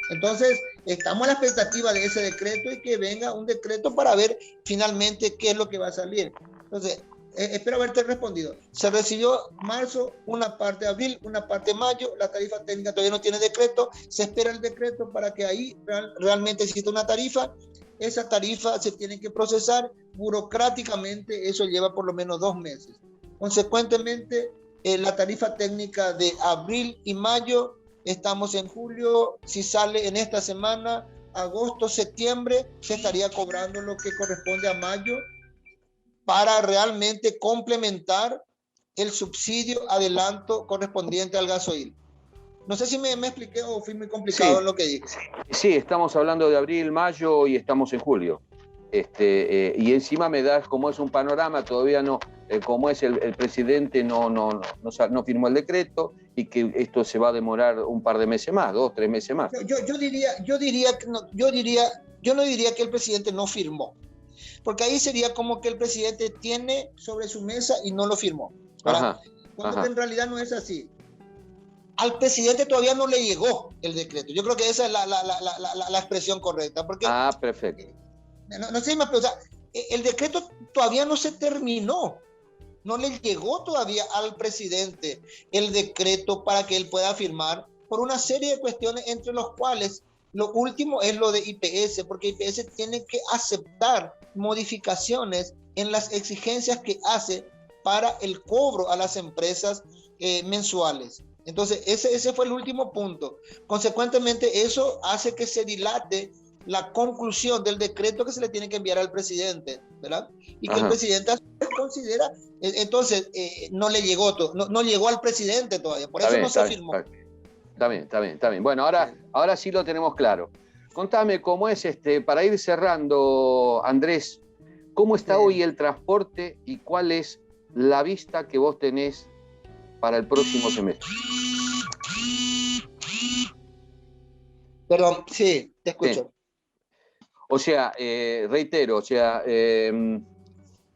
Entonces, estamos a la expectativa de ese decreto y que venga un decreto para ver finalmente qué es lo que va a salir. Entonces, espero haberte respondido. Se recibió marzo, una parte de abril, una parte de mayo. La tarifa técnica todavía no tiene decreto. Se espera el decreto para que ahí realmente exista una tarifa. Esa tarifa se tiene que procesar burocráticamente. Eso lleva por lo menos 2 meses. Consecuentemente, la tarifa técnica de abril y mayo, estamos en julio. Si sale en esta semana, agosto, septiembre, se estaría cobrando lo que corresponde a mayo, para realmente complementar el subsidio adelanto correspondiente al gasoil. No sé si me expliqué o fui muy complicado en lo que dije. Sí, estamos hablando de abril, mayo y estamos en julio. Y encima me das, como es un panorama, todavía no, como es el presidente no firmó el decreto y que esto se va a demorar un par de meses más, 2, 3 meses más. Yo no diría que el presidente no firmó, porque ahí sería como que el presidente tiene sobre su mesa y no lo firmó, cuando en realidad no es así. Al presidente todavía no le llegó el decreto. Yo creo que esa es la expresión correcta. Porque, perfecto. No sé más, pero o sea, el decreto todavía no se terminó. No le llegó todavía al presidente el decreto para que él pueda firmar, por una serie de cuestiones, entre los cuales lo último es lo de IPS, porque IPS tiene que aceptar modificaciones en las exigencias que hace para el cobro a las empresas mensuales. Entonces, ese fue el último punto. Consecuentemente, eso hace que se dilate la conclusión del decreto que se le tiene que enviar al presidente, ¿verdad? Y que Ajá. el presidente a su vez considera, entonces no le llegó, no llegó al presidente todavía, por eso no se firmó. Está bien. Bueno, ahora sí lo tenemos claro. Contame cómo es, para ir cerrando, Andrés, ¿cómo está hoy el transporte y cuál es la vista que vos tenés para el próximo semestre? Perdón, sí, te escucho. Sí. O sea, reitero,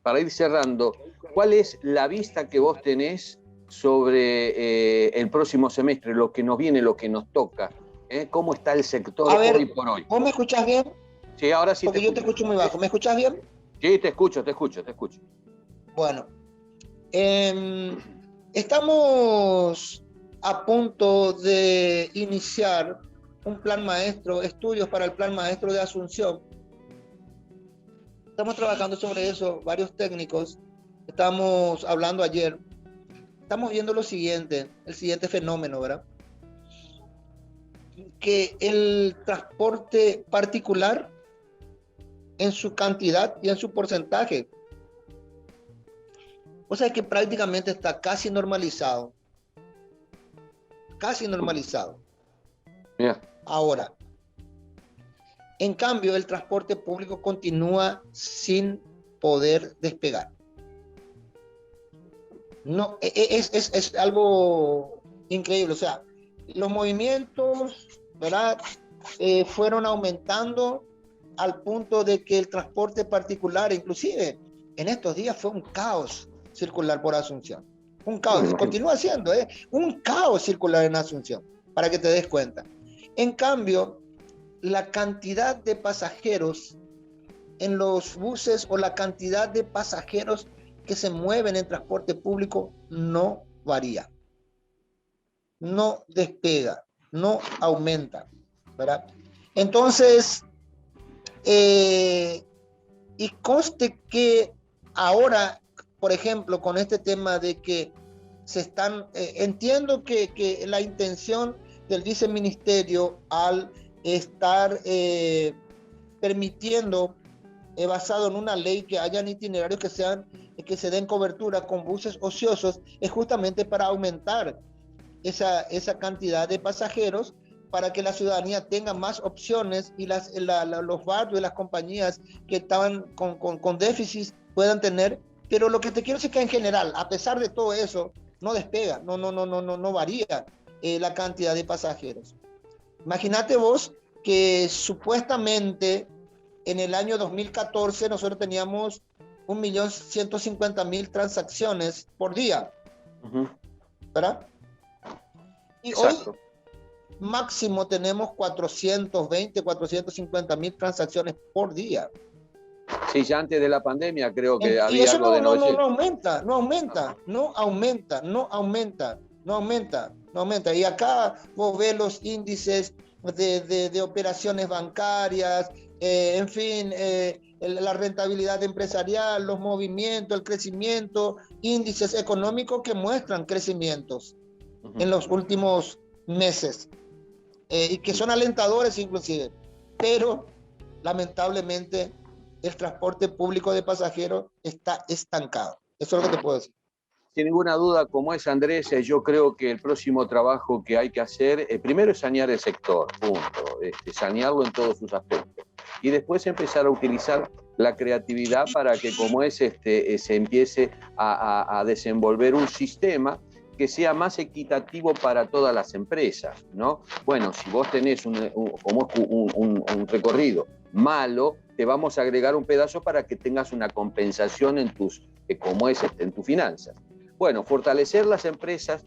para ir cerrando, ¿cuál es la vista que vos tenés sobre el próximo semestre, lo que nos viene, lo que nos toca? ¿Cómo está el sector hoy por hoy? ¿Vos me escuchás bien? Sí, ahora sí. Porque yo te escucho muy bajo. ¿Me escuchás bien? Sí, te escucho. Bueno, estamos a punto de iniciar un plan maestro, estudios para el plan maestro de Asunción. Estamos trabajando sobre eso, varios técnicos. Estamos hablando ayer. Estamos viendo el siguiente fenómeno, ¿verdad? Que el transporte particular, en su cantidad y en su porcentaje, o sea que prácticamente está casi normalizado. Mira. Ahora, en cambio, el transporte público continúa sin poder despegar. No, es algo increíble. O sea, los movimientos, ¿verdad? Fueron aumentando al punto de que el transporte particular, inclusive en estos días, fue un caos circular por Asunción. Un caos, continúa siendo, un caos circular en Asunción, para que te des cuenta. En cambio, la cantidad de pasajeros en los buses o la cantidad de pasajeros que se mueven en transporte público no varía, no despega, no aumenta, ¿verdad? Entonces, y conste que ahora, por ejemplo, con este tema de que se están, entiendo que la intención del viceministerio al estar permitiendo, basado en una ley, que hayan itinerarios que se den cobertura con buses ociosos, es justamente para aumentar esa cantidad de pasajeros, para que la ciudadanía tenga más opciones y los barrios y las compañías que estaban con déficits puedan tener. Pero lo que te quiero decir es que en general, a pesar de todo eso, no despega, no varía la cantidad de pasajeros. Imagínate vos que supuestamente en el año 2014 nosotros teníamos 1.150.000 transacciones por día, ¿verdad? Y exacto. Hoy máximo tenemos 450.000 transacciones por día. Sí, ya antes de la pandemia creo que Y había eso algo de 900. No aumenta. Y acá vos ves los índices de operaciones bancarias, en fin, la rentabilidad empresarial, los movimientos, el crecimiento, índices económicos que muestran crecimientos en los últimos meses, y que son alentadores inclusive, pero lamentablemente el transporte público de pasajeros está estancado. Eso es lo que te puedo decir. Sin ninguna duda, como es Andrés, yo creo que el próximo trabajo que hay que hacer, primero es sanear el sector, punto, sanearlo en todos sus aspectos. Y después empezar a utilizar la creatividad para que, como es, se empiece a desenvolver un sistema que sea más equitativo para todas las empresas, ¿no? Bueno, si vos tenés un recorrido malo, te vamos a agregar un pedazo para que tengas una compensación en tus finanzas. Bueno, fortalecer las empresas.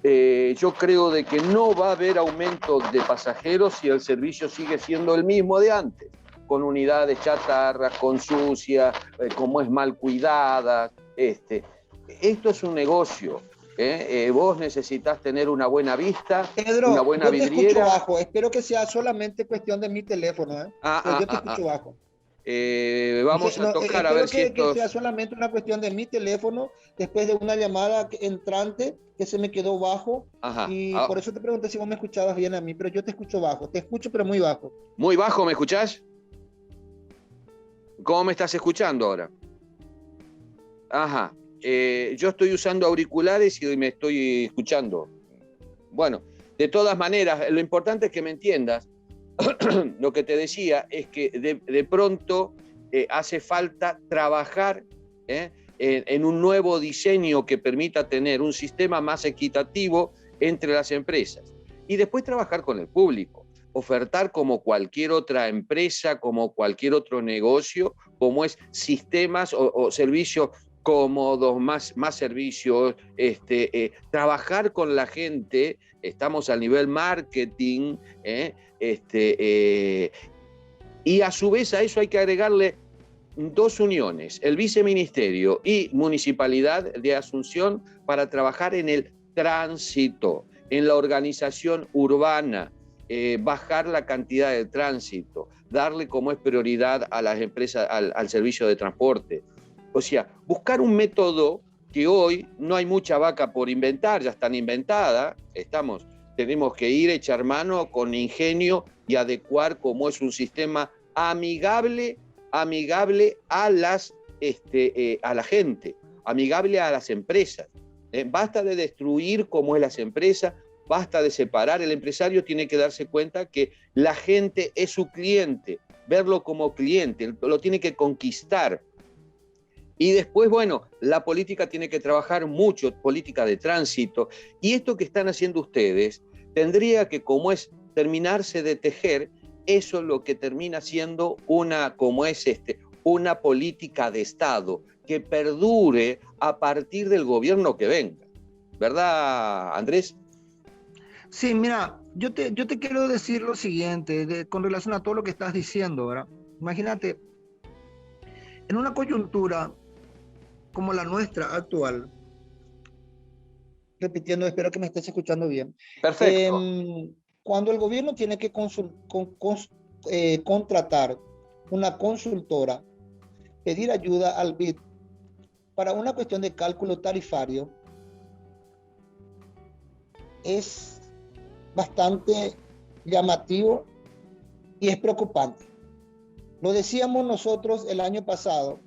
Yo creo de que no va a haber aumento de pasajeros si el servicio sigue siendo el mismo de antes, con unidades chatarras, con sucia, como es mal cuidada. Esto es un negocio. Vos necesitas tener una buena vista, Pedro, una buena yo te vidriera. escucho bajo. Espero que sea solamente cuestión de mi teléfono. Yo te escucho bajo. Vamos a tocar a ver si que sea solamente una cuestión de mi teléfono, después de una llamada entrante que se me quedó bajo. Ajá. Y por eso te pregunté si vos me escuchabas bien a mí, pero yo te escucho bajo. Te escucho, pero muy bajo. ¿Muy bajo me escuchás? ¿Cómo me estás escuchando ahora? Ajá. Yo estoy usando auriculares y me estoy escuchando. Bueno, de todas maneras, lo importante es que me entiendas. Lo que te decía es que de pronto hace falta trabajar en un nuevo diseño que permita tener un sistema más equitativo entre las empresas. Y después trabajar con el público, ofertar como cualquier otra empresa, como cualquier otro negocio, como es sistemas o servicios cómodos, más servicios, trabajar con la gente. Estamos al nivel marketing, y a su vez a eso hay que agregarle dos uniones, el viceministerio y municipalidad de Asunción, para trabajar en el tránsito, en la organización urbana, bajar la cantidad de tránsito, darle como es prioridad a las empresas, al servicio de transporte. O sea, buscar un método que hoy no hay mucha vaca por inventar, ya están inventadas, tenemos que ir, echar mano con ingenio y adecuar como es un sistema amigable a la gente, amigable a las empresas. Basta de destruir como es las empresas, basta de separar. El empresario tiene que darse cuenta que la gente es su cliente, verlo como cliente, lo tiene que conquistar. Y después, bueno, la política tiene que trabajar mucho, política de tránsito. Y esto que están haciendo ustedes tendría que, como es, terminarse de tejer. Eso es lo que termina siendo una política de Estado que perdure a partir del gobierno que venga. ¿Verdad, Andrés? Sí, mira, yo te quiero decir lo siguiente con relación a todo lo que estás diciendo, ¿verdad? Imagínate, en una coyuntura como la nuestra actual, repitiendo, espero que me estés escuchando bien. Perfecto. Cuando el gobierno tiene que contratar una consultora, pedir ayuda al BID para una cuestión de cálculo tarifario, es bastante llamativo y es preocupante. Lo decíamos nosotros el año pasado,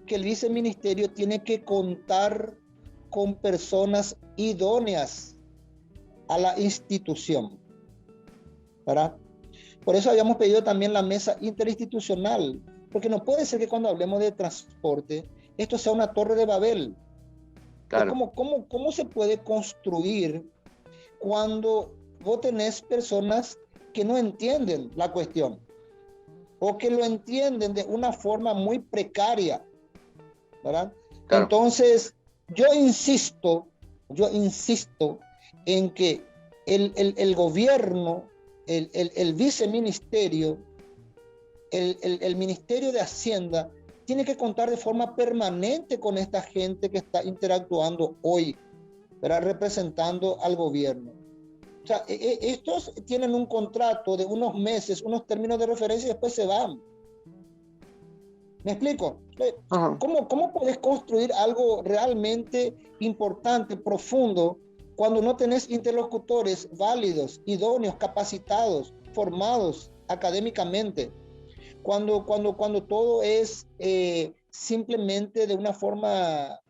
que el viceministerio tiene que contar con personas idóneas a la institución, ¿verdad? Por eso habíamos pedido también la mesa interinstitucional, porque no puede ser que cuando hablemos de transporte, esto sea una torre de Babel. Claro. ¿Cómo se puede construir cuando vos tenés personas que no entienden la cuestión o que lo entienden de una forma muy precaria, ¿verdad? Claro. Entonces, yo insisto en que el gobierno, el viceministerio, el Ministerio de Hacienda tiene que contar de forma permanente con esta gente que está interactuando hoy, ¿verdad? Representando al gobierno. O sea, estos tienen un contrato de unos meses, unos términos de referencia y después se van. ¿Me explico? ¿Cómo puedes construir algo realmente importante, profundo, cuando no tenés interlocutores válidos, idóneos, capacitados, formados académicamente? Cuando todo es simplemente de una forma,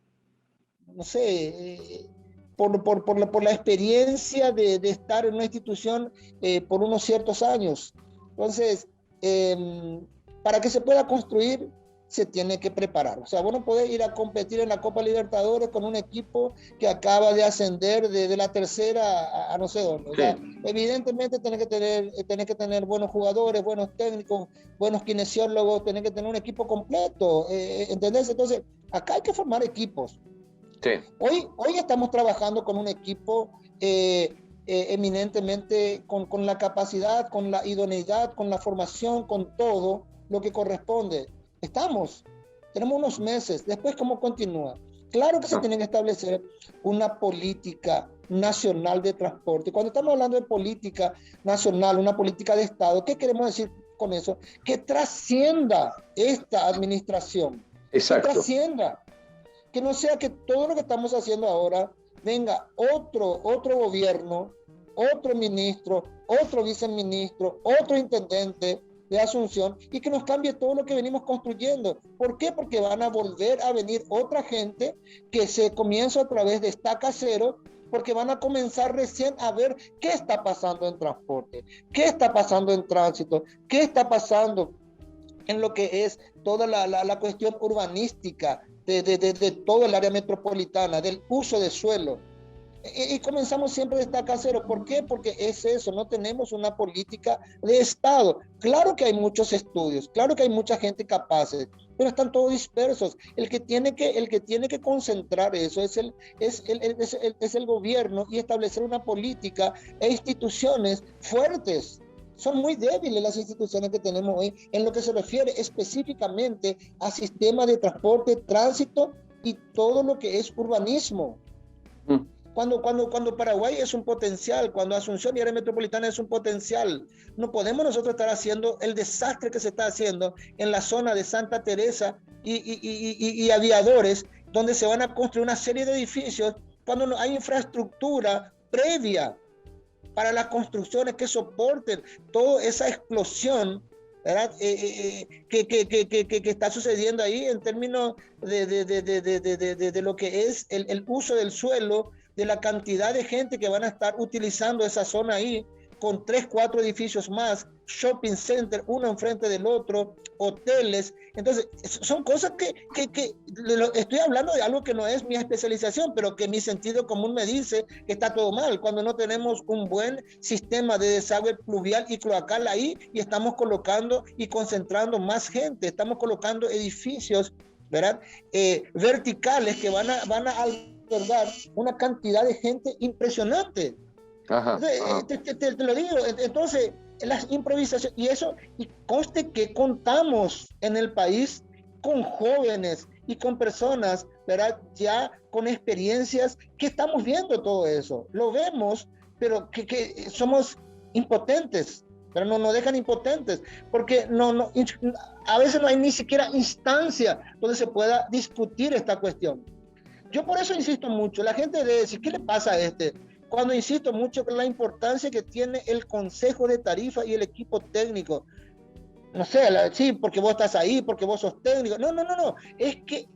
no sé, por la experiencia de estar en una institución por unos ciertos años. Entonces, para que se pueda construir, se tiene que preparar. O sea, vos no podés ir a competir en la Copa Libertadores con un equipo que acaba de ascender de la tercera a no sé dónde. O sea, evidentemente tenés que tener buenos jugadores, buenos técnicos, buenos kinesiólogos, tenés que tener un equipo completo, ¿entendés? Entonces, acá hay que formar equipos. Sí. Hoy estamos trabajando con un equipo eminentemente con la capacidad, con la idoneidad, con la formación, con todo lo que corresponde. Tenemos unos meses, después ¿cómo continúa? Claro que se tiene que establecer una política nacional de transporte. Cuando estamos hablando de política nacional, una política de Estado, ¿qué queremos decir con eso, que trascienda esta administración. Exacto. Que trascienda. Que no sea que todo lo que estamos haciendo ahora venga otro gobierno, otro ministro, otro viceministro, otro intendente de Asunción y que nos cambie todo lo que venimos construyendo. ¿Por qué? Porque van a volver a venir otra gente que se comienza a través de estaca cero, porque van a comenzar recién a ver qué está pasando en transporte, qué está pasando en tránsito, qué está pasando en lo que es toda la cuestión urbanística de todo el área metropolitana, del uso de suelo. Y comenzamos siempre de estaca cero. ¿Por qué? Porque es eso, no tenemos una política de Estado. Claro que hay muchos estudios, claro que hay mucha gente capaz, pero están todos dispersos. El que tiene que concentrar eso es el gobierno y establecer una política e instituciones fuertes. Son muy débiles las instituciones que tenemos hoy en lo que se refiere específicamente a sistemas de transporte, tránsito y todo lo que es urbanismo. Cuando Paraguay es un potencial, cuando Asunción y área metropolitana es un potencial, no podemos nosotros estar haciendo el desastre que se está haciendo en la zona de Santa Teresa y Aviadores, donde se van a construir una serie de edificios cuando no hay infraestructura previa para las construcciones que soporten toda esa explosión, ¿verdad? Que está sucediendo ahí en términos de lo que es el uso del suelo, de la cantidad de gente que van a estar utilizando esa zona ahí, con 3, 4 edificios más, shopping center, uno enfrente del otro, hoteles. Entonces, son cosas que estoy hablando de algo que no es mi especialización, pero que mi sentido común me dice que está todo mal, cuando no tenemos un buen sistema de desagüe pluvial y cloacal ahí, y estamos colocando y concentrando más gente, estamos colocando edificios, ¿verdad? Verticales que van a albergar una cantidad de gente impresionante. Ajá, ajá. Te lo digo. Entonces, las improvisaciones, y conste que contamos en el país con jóvenes y con personas, ¿verdad?, ya con experiencias, que estamos viendo todo eso, lo vemos, pero que somos impotentes, pero no nos dejan impotentes, porque a veces no hay ni siquiera instancia donde se pueda discutir esta cuestión. Yo por eso insisto mucho, la gente debe decir, ¿qué le pasa a este? Cuando insisto mucho en la importancia que tiene el Consejo de Tarifa y el equipo técnico. No sé, sí, porque vos estás ahí, porque vos sos técnico. No. Es que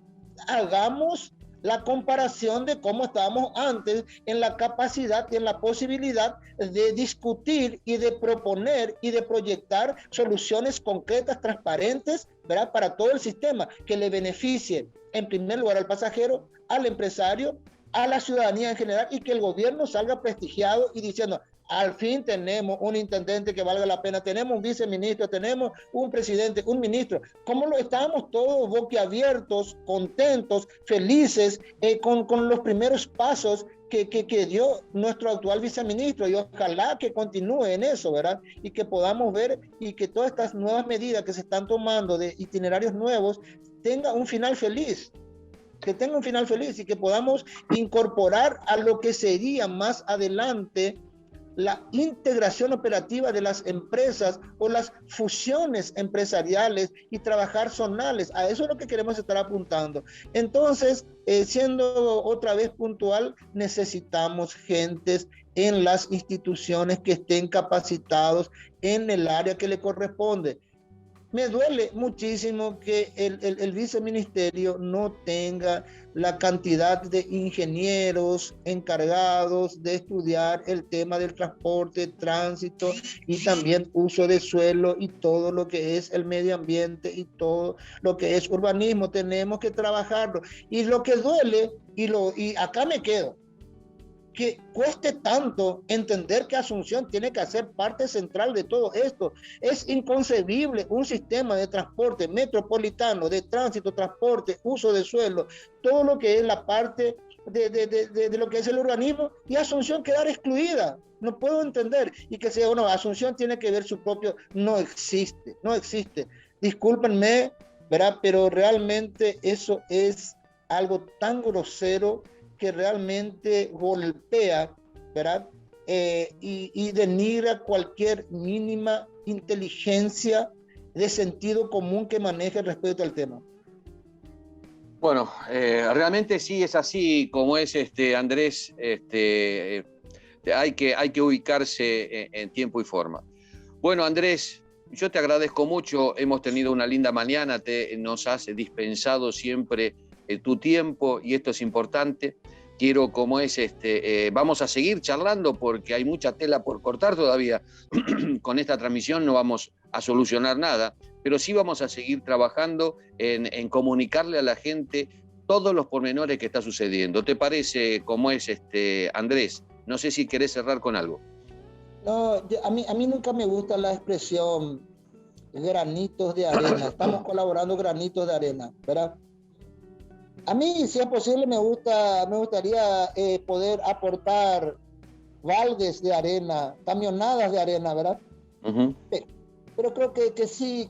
hagamos la comparación de cómo estábamos antes en la capacidad y en la posibilidad de discutir y de proponer y de proyectar soluciones concretas, transparentes, ¿verdad?, para todo el sistema, que le beneficie en primer lugar al pasajero, al empresario, a la ciudadanía en general, y que el gobierno salga prestigiado y diciendo, al fin tenemos un intendente que valga la pena, tenemos un viceministro, tenemos un presidente, un ministro. ¿Cómo lo estábamos todos boquiabiertos, contentos, felices con los primeros pasos que dio nuestro actual viceministro? Y ojalá que continúe en eso, ¿verdad? Y que podamos ver y que todas estas nuevas medidas que se están tomando de itinerarios nuevos tengan un final feliz. Que tenga un final feliz y que podamos incorporar a lo que sería más adelante la integración operativa de las empresas o las fusiones empresariales y trabajar zonales. A eso es lo que queremos estar apuntando. Entonces, siendo otra vez puntual, necesitamos gentes en las instituciones que estén capacitados en el área que le corresponde. Me duele muchísimo que el viceministerio no tenga la cantidad de ingenieros encargados de estudiar el tema del transporte, tránsito y también uso de suelo y todo lo que es el medio ambiente y todo lo que es urbanismo. Tenemos que trabajarlo. Y lo que duele, y acá me quedo, que cueste tanto entender que Asunción tiene que hacer parte central de todo esto. Es inconcebible un sistema de transporte metropolitano, de tránsito, transporte, uso de suelo, todo lo que es la parte de lo que es el urbanismo, y Asunción quedar excluida. No puedo entender. Y que sea, bueno, Asunción tiene que ver su propio... No existe. Discúlpenme, ¿verdad?, pero realmente eso es algo tan grosero que realmente golpea, ¿verdad?, y denigra cualquier mínima inteligencia, de sentido común que maneje respecto al tema. Bueno, realmente sí es así como es, Andrés, hay que ubicarse en tiempo y forma. Bueno, Andrés, yo te agradezco mucho, hemos tenido una linda mañana, nos has dispensado siempre tu tiempo y esto es importante. Quiero, como es, vamos a seguir charlando porque hay mucha tela por cortar todavía. Con esta transmisión no vamos a solucionar nada, pero sí vamos a seguir trabajando en comunicarle a la gente todos los pormenores que está sucediendo. ¿Te parece, como es, Andrés? No sé si querés cerrar con algo. No, a mí nunca me gusta la expresión granitos de arena. Estamos colaborando granitos de arena, ¿verdad? A mí, si es posible, me gustaría poder aportar baldes de arena, camionadas de arena, ¿verdad? Uh-huh. Pero creo que sí,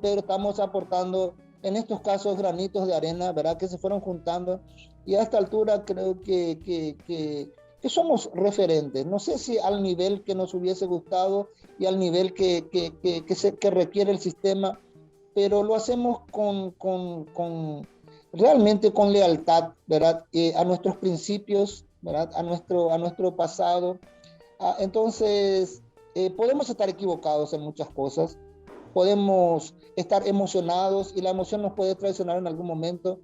Pedro, estamos aportando en estos casos granitos de arena, ¿verdad? Que se fueron juntando y a esta altura creo que somos referentes. No sé si al nivel que nos hubiese gustado y al nivel que requiere el sistema, pero lo hacemos realmente con lealtad, ¿verdad? A nuestros principios, ¿verdad? A nuestro pasado. Entonces, podemos estar equivocados en muchas cosas, podemos estar emocionados y la emoción nos puede traicionar en algún momento,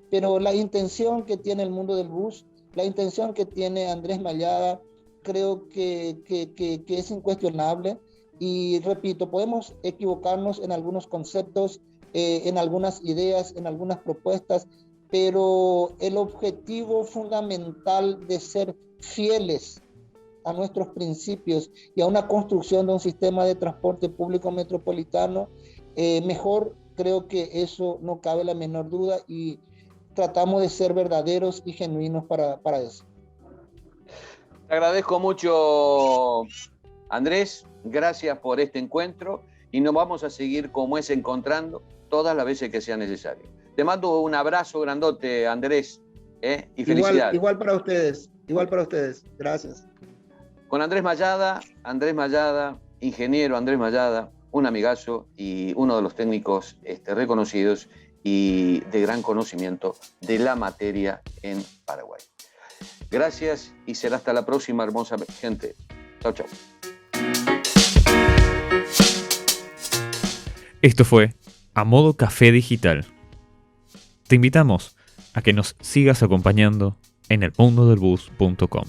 pero la intención que tiene el mundo del bus, la intención que tiene Andrés Mayada, creo que es incuestionable. Y repito, podemos equivocarnos en algunos conceptos, en algunas ideas, en algunas propuestas, pero el objetivo fundamental de ser fieles a nuestros principios y a una construcción de un sistema de transporte público metropolitano mejor, creo que eso no cabe la menor duda y tratamos de ser verdaderos y genuinos para eso. Te agradezco mucho, Andrés, gracias por este encuentro y nos vamos a seguir como es encontrando todas las veces que sea necesario. Te mando un abrazo grandote, Andrés, y felicidades. Igual para ustedes, gracias. Con Andrés Mayada, ingeniero Andrés Mayada, un amigazo y uno de los técnicos reconocidos y de gran conocimiento de la materia en Paraguay. Gracias y será hasta la próxima, hermosa gente. Chau, chau. Esto fue A Modo Café Digital. Te invitamos a que nos sigas acompañando en elmundodelbus.com.